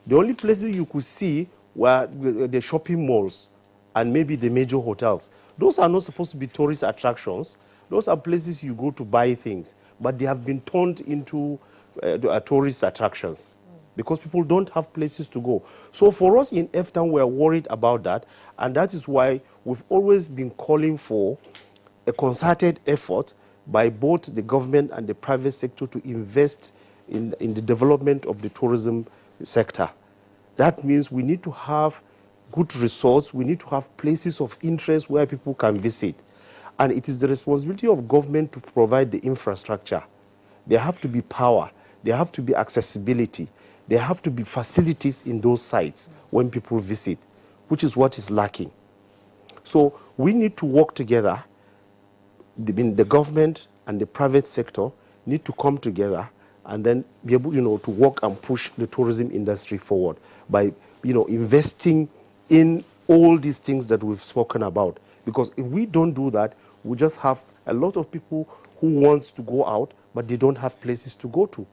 The only places you could see were the shopping malls and maybe the major hotels. Those are not supposed to be tourist attractions. Those are places you go to buy things, but they have been turned into tourist attractions because people don't have places to go. So for us in F-Town, we're worried about that, and that is why we've always been calling for a concerted effort by both the government and the private sector to invest in the development of the tourism sector. That means we need to have good resorts, we need to have places of interest where people can visit. And it is the responsibility of government to provide the infrastructure. There have to be power. There have to be accessibility. There have to be facilities in those sites when people visit, which is what is lacking. So we need to work together. The government and the private sector need to come together and then be able, to work and push the tourism industry forward by, investing in all these things that we've spoken about. Because if we don't do that, we just have a lot of people who wants to go out, but they don't have places to go to.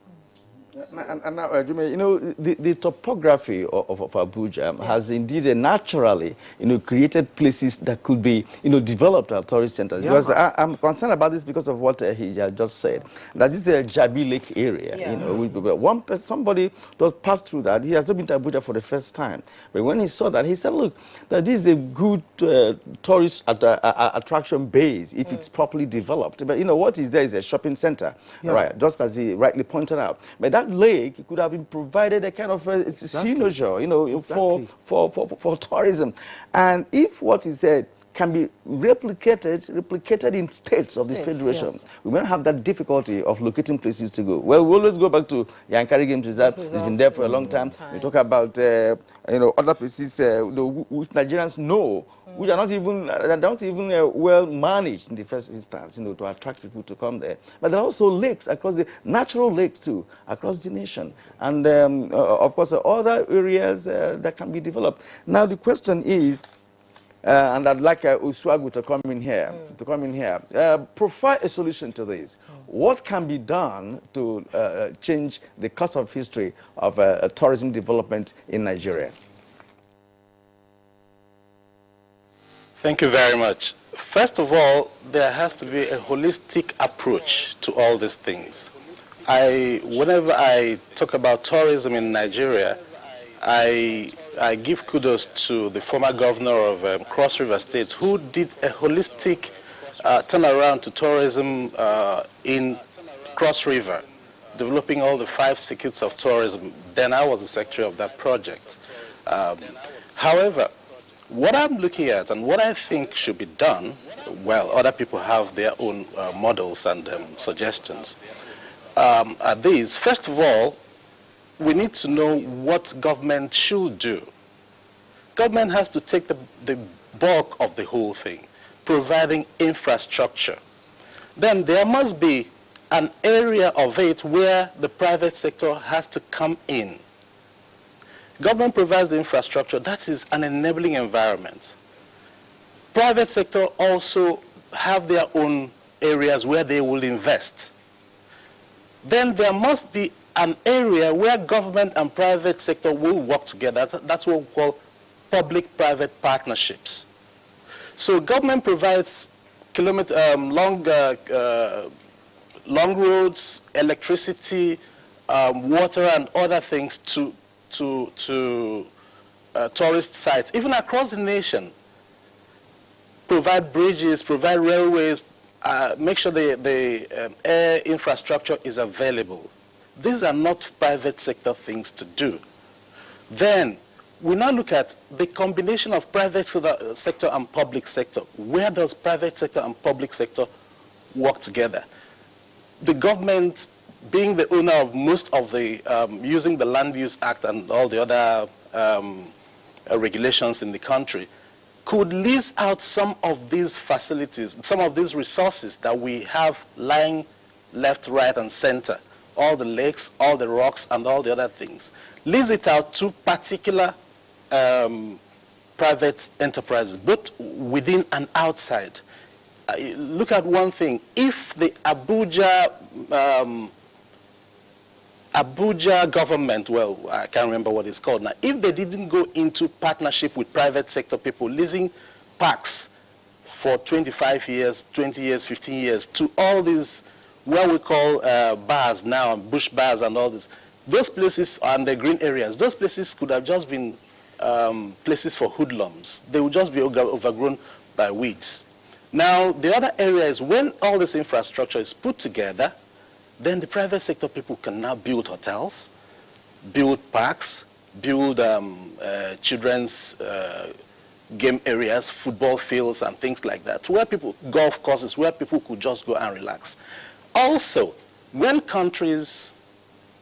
And now, Jume, the topography of Abuja has indeed naturally, created places that could be, developed as tourist centers. Yeah. Because I'm concerned about this because of what he just said. That this is a Jabi Lake area. Yeah. Somebody just passed through that. He has not been to Abuja for the first time. But when he saw that, he said, look, that this is a good tourist attraction base if it's properly developed. But, what is there is a shopping center, right? Just as he rightly pointed out. But that lake could have been provided a kind of for tourism. And if what you said can be replicated in states of the Federation, we won't have that difficulty of locating places to go. Well, we always go back to Yankari Game Reserve. It's been there for a long time. We talk about, other places which Nigerians know, which are not even well managed in the first instance, to attract people to come there. But there are also lakes across the natural lakes too, across the nation, and of course other areas that can be developed. Now the question is, and I'd like Uswagu to come in here, provide a solution to this. What can be done to change the course of history of tourism development in Nigeria? Thank you very much. First of all, there has to be a holistic approach to all these things. Whenever I talk about tourism in Nigeria, I give kudos to the former governor of Cross River State, who did a holistic turnaround to tourism in Cross River, developing all the 5 circuits of tourism. Then I was the secretary of that project. However, what I'm looking at and what I think should be done, well, other people have their own models and suggestions, are these. First of all, we need to know what government should do. Government has to take the bulk of the whole thing, providing infrastructure. Then there must be an area of it where the private sector has to come in. Government provides the infrastructure, that is an enabling environment. Private sector also have their own areas where they will invest. Then there must be an area where government and private sector will work together. That's what we call public-private partnerships. So government provides long roads, electricity, water, and other things to tourist sites, even across the nation. Provide bridges, provide railways, make sure the air infrastructure is available. These are not private sector things to do. Then we now look at the combination of private sector and public sector. Where does private sector and public sector work together? The government, being the owner of most of the, using the Land Use Act and all the other regulations in the country, could lease out some of these facilities, some of these resources that we have lying left, right, and center, all the lakes, all the rocks, and all the other things. Lease it out to particular private enterprises, both within and outside. Look at one thing. If the Abuja government, well, I can't remember what it's called now, if they didn't go into partnership with private sector people, leasing parks for 25 years, 20 years, 15 years, to all these, what we call bars now, bush bars and all this, those places and the green areas, those places could have just been places for hoodlums. They would just be overgrown by weeds. Now, the other area is when all this infrastructure is put together, then the private sector people can now build hotels, build parks, build children's game areas, football fields and things like that, where people, golf courses, where people could just go and relax. Also, when countries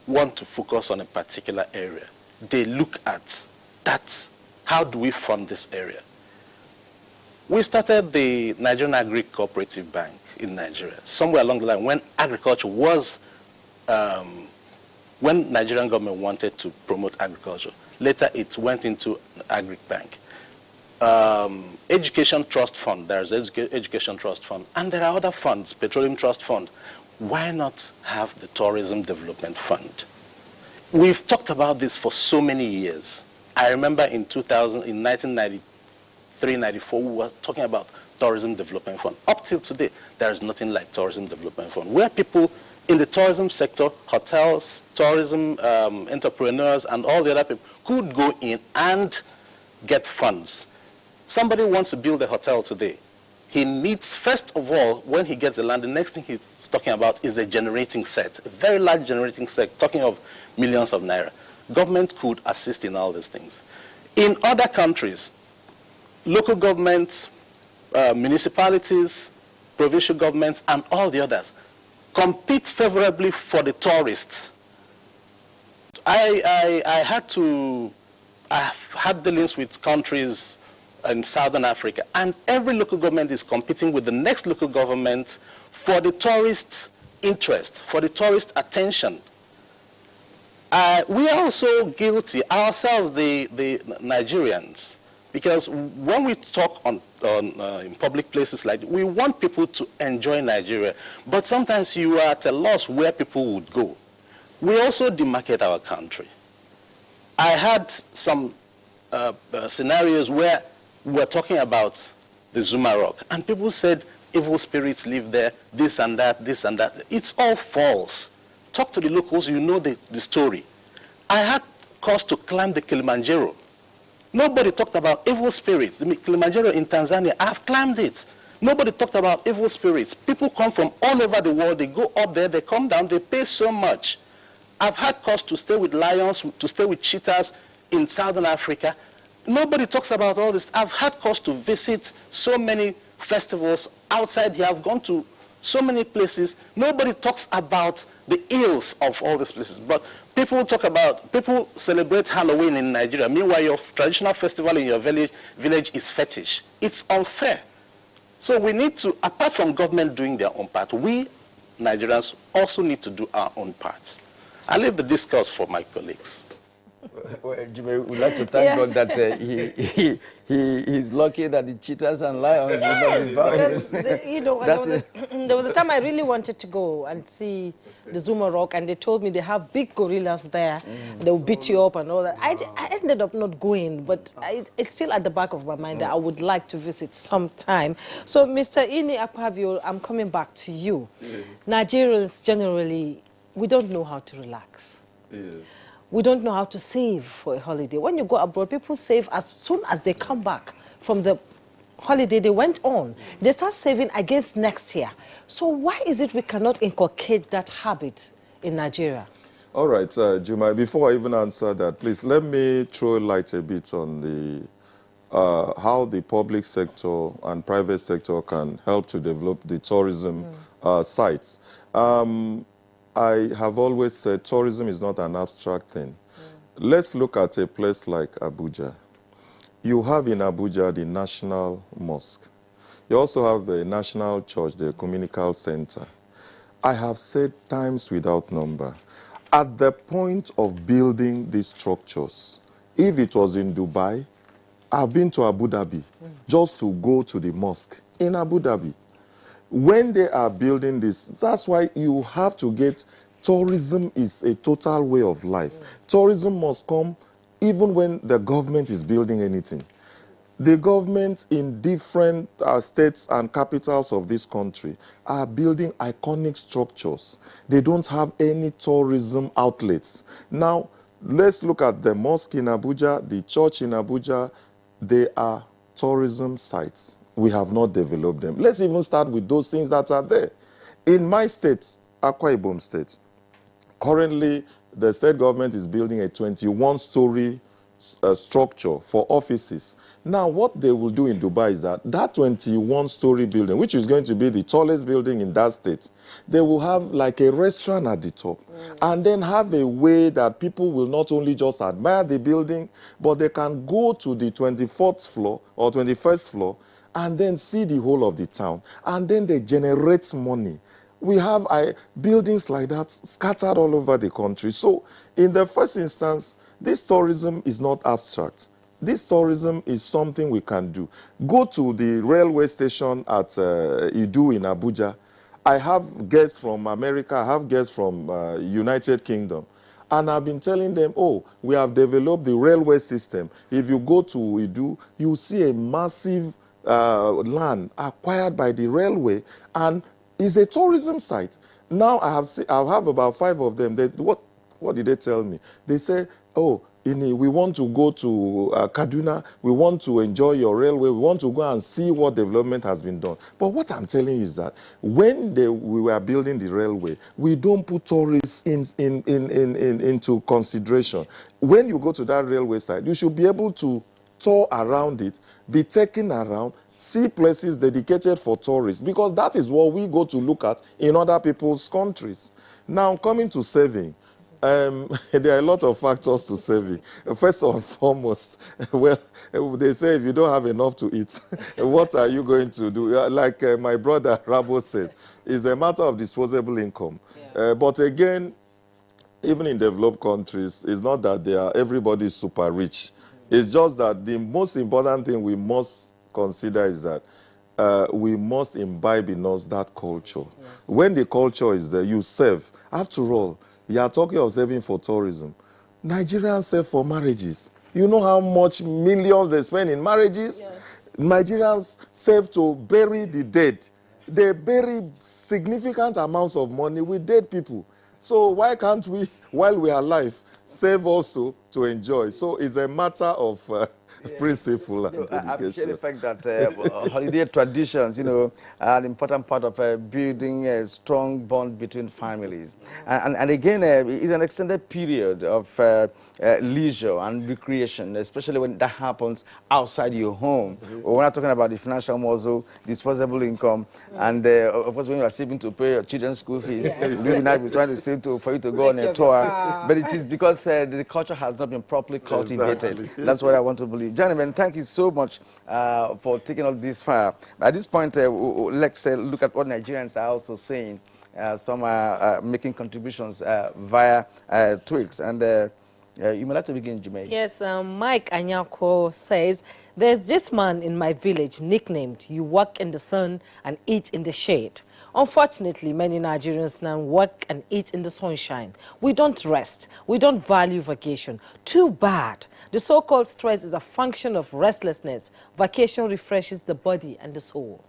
want to focus on a particular area, they look at that. How do we fund this area? We started the Nigerian Agri-Cooperative Bank in Nigeria, somewhere along the line when agriculture was, when Nigerian government wanted to promote agriculture. Later it went into Agri-Bank. Education Trust Fund, there's Education Trust Fund, and there are other funds, Petroleum Trust Fund. Why not have the Tourism Development Fund? We've talked about this for so many years. I remember in 1993, 94, we were talking about Tourism Development Fund. Up till today, there is nothing like Tourism Development Fund, where people in the tourism sector, hotels, tourism entrepreneurs, and all the other people could go in and get funds. Somebody wants to build a hotel today. He needs, first of all, when he gets the land, the next thing he's talking about is a generating set, a very large generating set, talking of millions of naira. Government could assist in all these things. In other countries, local governments, municipalities, provincial governments, and all the others compete favorably for the tourists. I've had dealings with countries in Southern Africa, and every local government is competing with the next local government for the tourist interest, for the tourist attention. We are also guilty ourselves, the Nigerians, because when we talk in public places like this, we want people to enjoy Nigeria, but sometimes you are at a loss where people would go. We also demarcate our country. I had some scenarios where we're talking about the Zuma Rock, and people said evil spirits live there, this and that, this and that. It's all false. Talk to the locals, you know the story. I had cause to climb the Kilimanjaro. Nobody talked about evil spirits. The Kilimanjaro in Tanzania, I've climbed it. Nobody talked about evil spirits. People come from all over the world, they go up there, they come down, they pay so much. I've had cause to stay with lions, to stay with cheetahs in Southern Africa. Nobody talks about all this. I've had cause to visit so many festivals outside here. I've gone to so many places. Nobody talks about the ills of all these places. But people celebrate Halloween in Nigeria. Meanwhile, your traditional festival in your village is fetish. It's unfair. So we need to, apart from government doing their own part, we Nigerians also need to do our own part. I leave the discourse for my colleagues. Well, Jimmy, we'd like to thank God that he's lucky that the cheetahs and lions will not be found. There was a time I really wanted to go and see the Zuma Rock, and they told me they have big gorillas there. They'll beat you up and all that. I ended up not going, but it's still at the back of my mind that I would like to visit sometime. So, Mr. Ini Akpabio, I'm coming back to you. Yes. Nigerians generally, we don't know how to relax. Yes. We don't know how to save for a holiday. When you go abroad, people save as soon as they come back from the holiday they went on. They start saving against next year. So why is it we cannot inculcate that habit in Nigeria? All right, Juma, before I even answer that, please let me throw light a bit on the how the public sector and private sector can help to develop the tourism sites. I have always said tourism is not an abstract thing. Let's look at a place like Abuja. You have in Abuja the National Mosque. You also have the National Church, the Communical Center. I have said times without number, at the point of building these structures, if it was in Dubai, I've been to Abu Dhabi just to go to the mosque in Abu Dhabi. When they are building this, that's why you have to get, tourism is a total way of life. Tourism must come even when the government is building anything. The government in different states and capitals of this country are building iconic structures. They don't have any tourism outlets. Now, let's look at the mosque in Abuja, the church in Abuja. They are tourism sites. We have not developed them. Let's even start with those things that are there. In my state, Akwa Ibom State, currently the state government is building a 21-story structure for offices. Now, what they will do in Dubai is that 21-story building, which is going to be the tallest building in that state, they will have like a restaurant at the top, and then have a way that people will not only just admire the building, but they can go to the 24th floor or 21st floor and then see the whole of the town, and then they generate money. We have buildings like that scattered all over the country. So in the first instance, this tourism is not abstract. This tourism is something we can do. Go to the railway station at Idu in Abuja. I have guests from America, I have guests from United Kingdom. And I've been telling them, oh, we have developed the railway system. If you go to Idu, you see a massive land acquired by the railway, and it's a tourism site. Now I have about 5 of them. What did they tell me? They say, oh, we want to go to Kaduna, we want to enjoy your railway, we want to go and see what development has been done. But what I'm telling you is that when we were building the railway, we don't put tourists into consideration. When you go to that railway site, you should be able to tour around it, be taken around, see places dedicated for tourists, because that is what we go to look at in other people's countries. Now, coming to saving, there are a lot of factors to saving. First and foremost, well, they say if you don't have enough to eat, what are you going to do? Like my brother Rabo said, it's a matter of disposable income. Yeah. But again, even in developed countries, it's not that everybody is super rich. It's just that the most important thing we must consider is that we must imbibe in us that culture. Yes. When the culture is there, you save. After all, you are talking of saving for tourism. Nigerians save for marriages. You know how much millions they spend in marriages? Yes. Nigerians save to bury the dead. They bury significant amounts of money with dead people. So why can't we, while we are alive, save also to enjoy? So it's a matter of principle and dedication. I appreciate the fact that holiday traditions, are an important part of building a strong bond between families. And again, it's an extended period of leisure and recreation, especially when that happens outside your home. We're not talking about the financial muscle, disposable income, and of course when you are saving to pay your children's school fees, we will not be trying to save for you to go on a tour. But it is because the culture has not been properly cultivated. Exactly. That's what I want to believe. Gentlemen, thank you so much for taking all this far. At this point, let's look at what Nigerians are also saying. Some are making contributions via tweets. And you may like to begin, Jumei. Yes, Mike Anyako says, there's this man in my village nicknamed, you work in the sun and eat in the shade. Unfortunately, many Nigerians now work and eat in the sunshine. We don't rest. We don't value vacation. Too bad. The so-called stress is a function of restlessness. Vacation refreshes the body and the soul.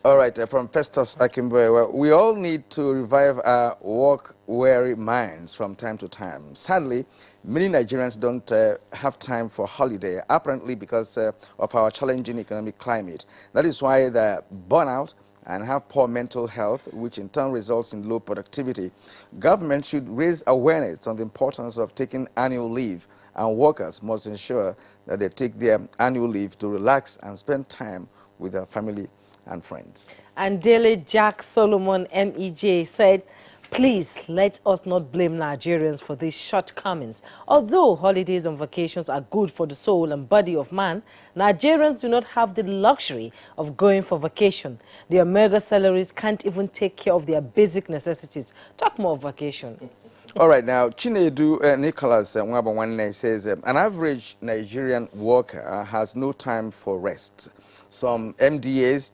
All right, from Festus Akimboy, well, we all need to revive our work-weary minds from time to time. Sadly, many Nigerians don't have time for holiday, apparently because of our challenging economic climate. That is why they're burnout and have poor mental health, which in turn results in low productivity. Government should raise awareness on the importance of taking annual leave, and workers must ensure that they take their annual leave to relax and spend time with their family and friends. And Daily Jack Solomon MEJ said, please let us not blame Nigerians for these shortcomings. Although holidays and vacations are good for the soul and body of man, Nigerians do not have the luxury of going for vacation. Their mega salaries can't even take care of their basic necessities. Talk more of vacation. All right, now, Chinedu Nicholas Mwabawane says, an average Nigerian worker has no time for rest. Some MDAs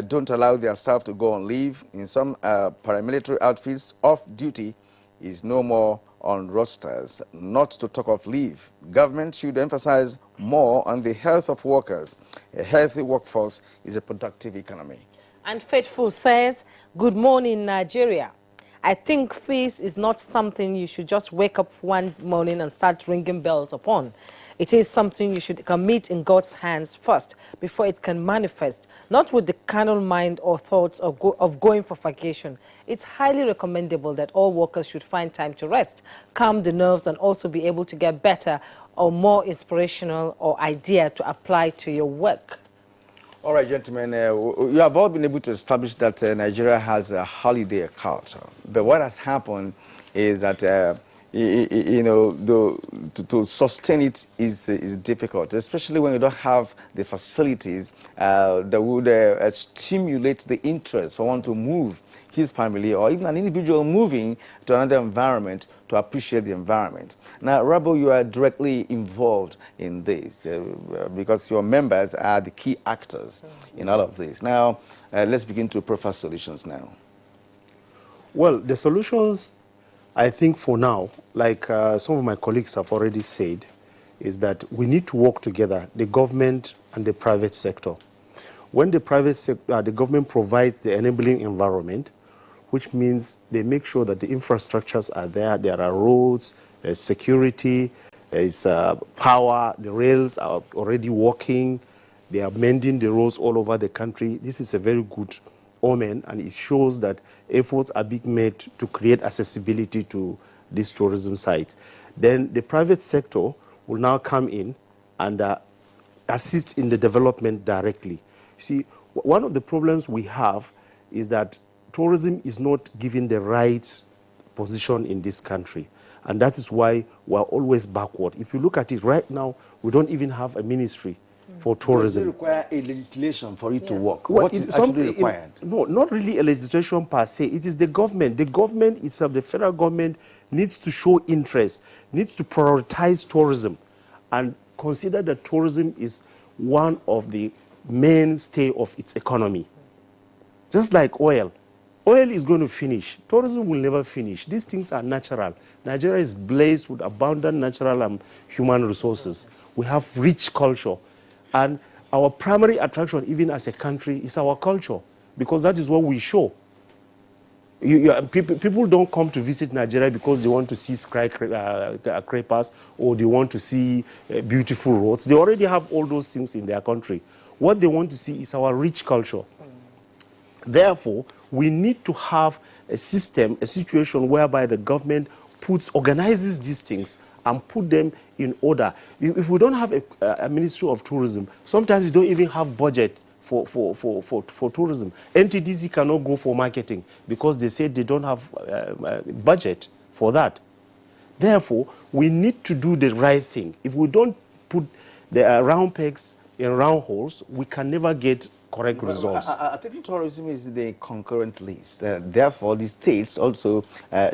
don't allow their staff to go on leave. In some paramilitary outfits, off-duty is no more on rosters, not to talk of leave. Government should emphasize more on the health of workers. A healthy workforce is a productive economy. And Faithful says, good morning, Nigeria. I think fees is not something you should just wake up one morning and start ringing bells upon. It is something you should commit in God's hands first before it can manifest, not with the carnal mind or thoughts of going for vacation. It's highly recommendable that all workers should find time to rest, calm the nerves, and also be able to get better or more inspirational or idea to apply to your work? All right, gentlemen, you have all been able to establish that Nigeria has a holiday culture. But what has happened is that, you know, to sustain it is difficult, especially when you don't have the facilities that would stimulate the interest for one to move his family or even an individual moving to another environment to appreciate the environment. Now, Rabo, you are directly involved in this because your members are the key actors in all of this. Now, let's begin to profile solutions now. Well, the solutions, I think for now, like some of my colleagues have already said, is that we need to work together, the government and the private sector. When the private sector, the government provides the enabling environment, which means they make sure that the infrastructures are there are roads, there's security, there's power, the rails are already working, they are mending the roads all over the country. This is a very good omen, and it shows that efforts are being made to create accessibility to these tourism sites. Then the private sector will now come in and assist in the development directly. See, one of the problems we have is that tourism is not given the right position in this country. And that is why we're always backward. If you look at it right now, we don't even have a ministry for tourism. Does it require a legislation for it to work? Well, What is actually required? No, not really a legislation per se. It is the government. The government itself, the federal government, needs to show interest, needs to prioritize tourism and consider that tourism is one of the mainstay of its economy. Just like oil. Oil is going to finish. Tourism will never finish. These things are natural. Nigeria is blessed with abundant natural and human resources. We have rich culture. And our primary attraction, even as a country, is our culture, because that is what we show. People don't come to visit Nigeria because they want to see skyscrapers or they want to see beautiful roads. They already have all those things in their country. What they want to see is our rich culture. Therefore, we need to have a system, a situation whereby the government organizes these things and put them in order. If we don't have a Ministry of Tourism, sometimes you don't even have budget for tourism. NTDC cannot go for marketing because they say they don't have budget for that. Therefore, we need to do the right thing. If we don't put the round pegs in round holes, we can never get correct results. I think tourism is the concurrent list. Therefore, the states also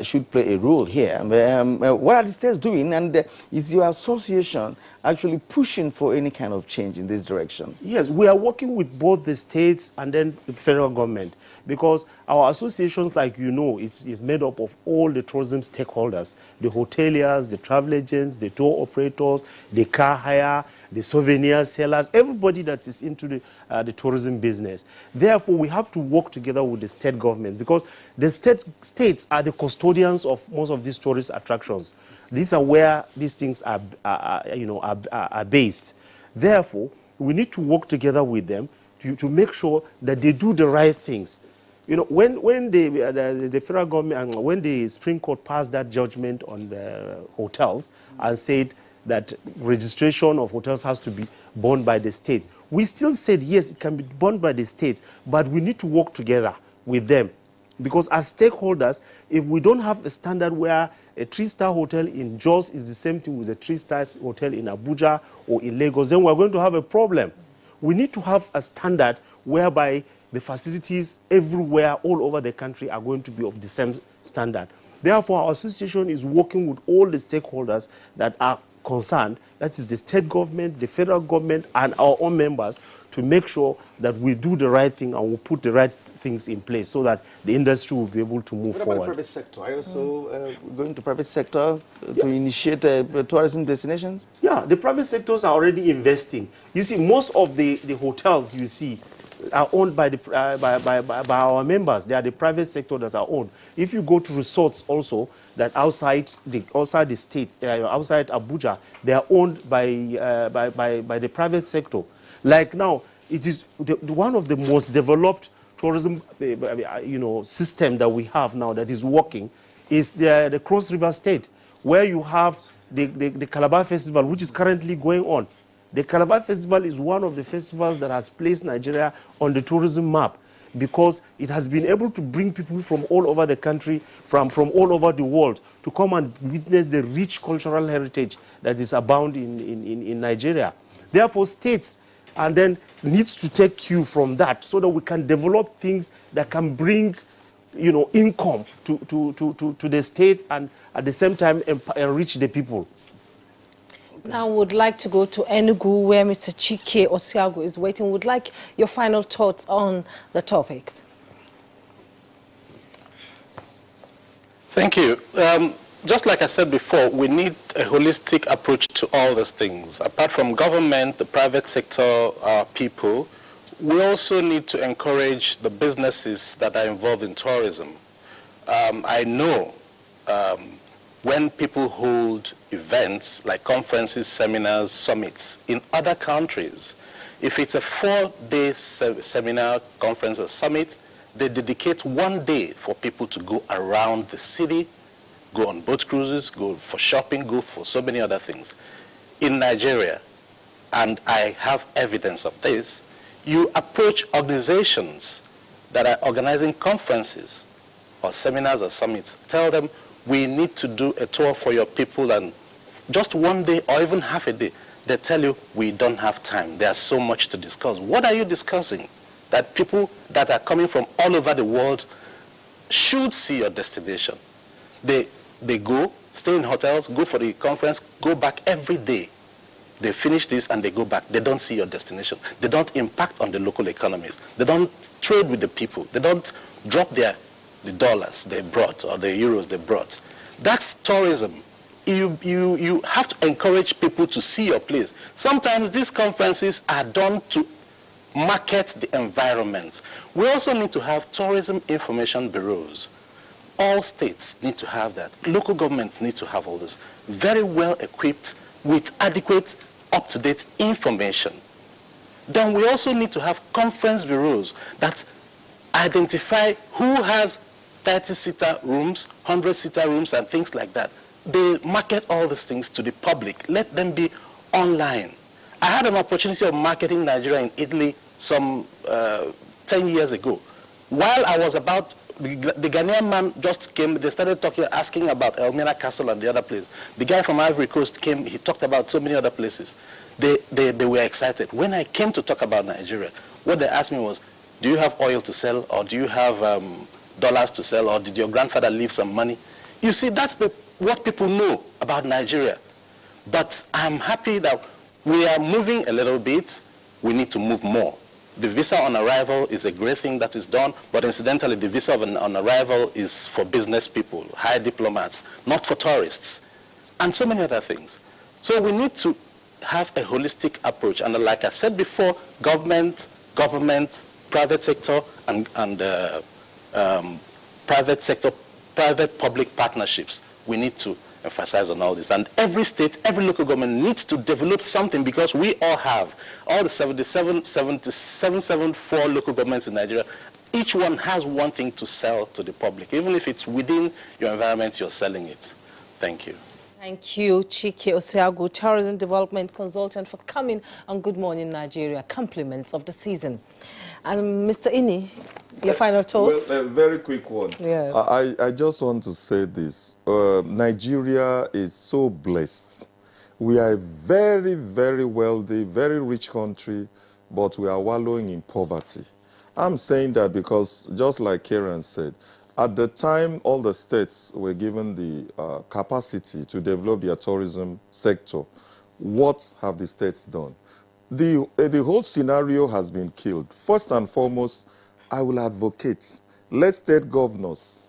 should play a role here. What are the states doing? And is your association actually pushing for any kind of change in this direction? Yes, we are working with both the states and then the federal government, because our associations, like you know, is made up of all the tourism stakeholders, the hoteliers, the travel agents, the tour operators, the car hire, the souvenir sellers, everybody that is into the tourism business. Therefore, we have to work together with the state government, because the states are the custodians of most of these tourist attractions. These are where these things are based. Therefore, we need to work together with them to make sure that they do the right things. You know, when the federal government, and when the Supreme Court passed that judgment on the hotels and said that registration of hotels has to be borne by the state, we still said, yes, it can be borne by the state, but we need to work together with them. Because as stakeholders, if we don't have a standard where a 3-star hotel in Jos is the same thing with a 3-star hotel in Abuja or in Lagos, then we're going to have a problem. We need to have a standard whereby the facilities everywhere, all over the country, are going to be of the same standard. Therefore, our association is working with all the stakeholders that are concerned, that is the state government, the federal government, and our own members, to make sure that we do the right thing and we put the right things in place so that the industry will be able to move forward. What about the private sector? Are you also going to private sector to initiate tourism destinations? Yeah, the private sectors are already investing. You see, most of the hotels you see are owned by our members. They are the private sector that are owned. If you go to resorts also that outside the states, outside Abuja, they are owned by the private sector. Like now, it is one of the most developed tourism system that we have now that is working is the Cross River State, where you have the Calabar Festival, which is currently going on. The Calabar Festival is one of the festivals that has placed Nigeria on the tourism map because it has been able to bring people from all over the country, from all over the world, to come and witness the rich cultural heritage that is abound in Nigeria. Therefore, states and then needs to take cue from that so that we can develop things that can bring, you know, income to the states and at the same time enrich the people. Now I would like to go to Enugu, where Mr. Chike Osiago is waiting. Would like your final thoughts on the topic. Thank you. Just like I said before, we need a holistic approach to all these things. Apart from government, the private sector, people, we also need to encourage the businesses that are involved in tourism. I know when people hold events like conferences, seminars, summits in other countries, if it's a 4-day seminar, conference, or summit, they dedicate 1 day for people to go around the city, go on boat cruises, go for shopping, go for so many other things. In Nigeria, and I have evidence of this, you approach organizations that are organizing conferences or seminars or summits, tell them, we need to do a tour for your people, and just 1 day or even half a day, they tell you, we don't have time. There's so much to discuss. What are you discussing? That people that are coming from all over the world should see your destination. They go, stay in hotels, go for the conference, go back every day. They finish this and they go back. They don't see your destination. They don't impact on the local economies. They don't trade with the people. They don't drop the dollars they brought or the euros they brought. That's tourism. You have to encourage people to see your place. Sometimes these conferences are done to market the environment. We also need to have tourism information bureaus. All states need to have that. Local governments need to have all this. Very well equipped with adequate, up-to-date information. Then we also need to have conference bureaus that identify who has 30-seater rooms, 100-seater rooms, and things like that. They market all these things to the public. Let them be online. I had an opportunity of marketing Nigeria in Italy some 10 years ago. While I was about, the Ghanaian man just came, they started talking, asking about Elmina Castle and the other place. The guy from Ivory Coast came, he talked about so many other places. They were excited. When I came to talk about Nigeria, what they asked me was, do you have oil to sell, or do you have dollars to sell, or did your grandfather leave some money? You see, that's what people know about Nigeria. But I'm happy that we are moving a little bit. We need to move more. The visa on arrival is a great thing that is done, but incidentally, the visa on arrival is for business people, high diplomats, not for tourists, and so many other things. So we need to have a holistic approach. And like I said before, government, private sector, and private sector, private-public partnerships. We need to emphasize on all this. And every state, every local government needs to develop something, because we all have, all the 74 local governments in Nigeria, each one has one thing to sell to the public. Even if it's within your environment, you're selling it. Thank you. Thank you, Chike Osiago, Tourism Development Consultant, for coming on Good Morning Nigeria. Compliments of the season. And Mr. Ini, your final thoughts? Well, a very quick one. Yes. I just want to say this. Nigeria is so blessed. We are a very, very wealthy, very rich country, but we are wallowing in poverty. I'm saying that because, just like Karen said, at the time all the states were given the capacity to develop their tourism sector, what have the states done? The whole scenario has been killed. First and foremost, I will advocate, let state governors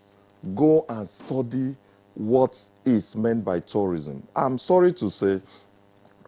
go and study what is meant by tourism. I'm sorry to say,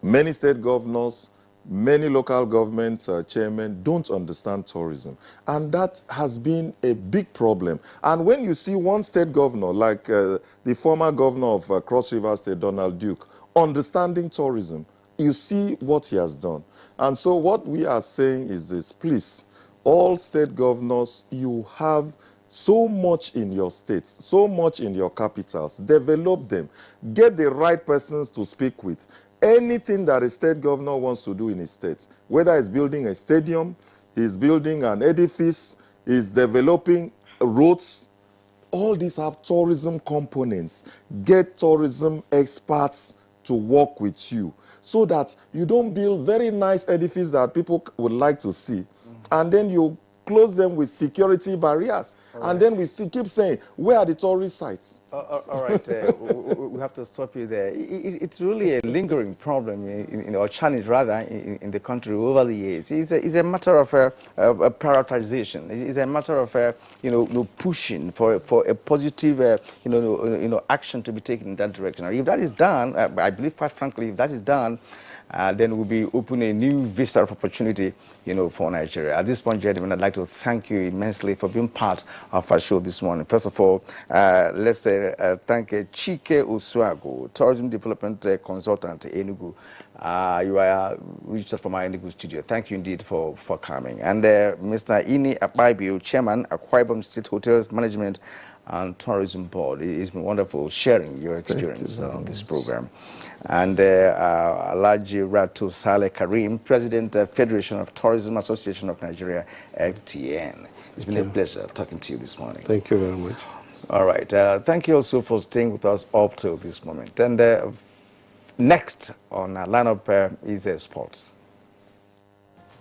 many state governors, many local government chairmen don't understand tourism. And that has been a big problem. And when you see one state governor, like the former governor of Cross River State, Donald Duke, understanding tourism, you see what he has done. And so what we are saying is this, please, all state governors, you have so much in your states, so much in your capitals. Develop them. Get the right persons to speak with. Anything that a state governor wants to do in his state, whether it's building a stadium, he's building an edifice, he's developing roads, all these have tourism components. Get tourism experts to work with you so that you don't build very nice edifices that people would like to see, and then you close them with security barriers. And then we keep saying, where are the tourist sites? All right, we have to stop you there. It's really a lingering problem, or challenge rather, in the country over the years. It's a matter of prioritization. It's a matter of pushing for a positive action to be taken in that direction. If that is done, I believe, quite frankly, if that is done, then we'll be opening a new vista of opportunity, for Nigeria. At this point, gentlemen, I'd like to thank you immensely for being part of our show this morning. First of all, let's thank Chike Osuago, Tourism Development Consultant, Enugu. You are reached out from our Enugu studio. Thank you indeed for coming. And Mr. Ini Akpabio, Chairman, Akwa Ibom State Hotels Management and Tourism Board. It's been wonderful sharing your experience on this program. And Alhaji Ratu Saleh Karim, President, Federation of Tourism Association of Nigeria, FTN. It's been a pleasure talking to you this morning. Thank you very much. All right. Thank you also for staying with us up to this moment. And next on our lineup is sports.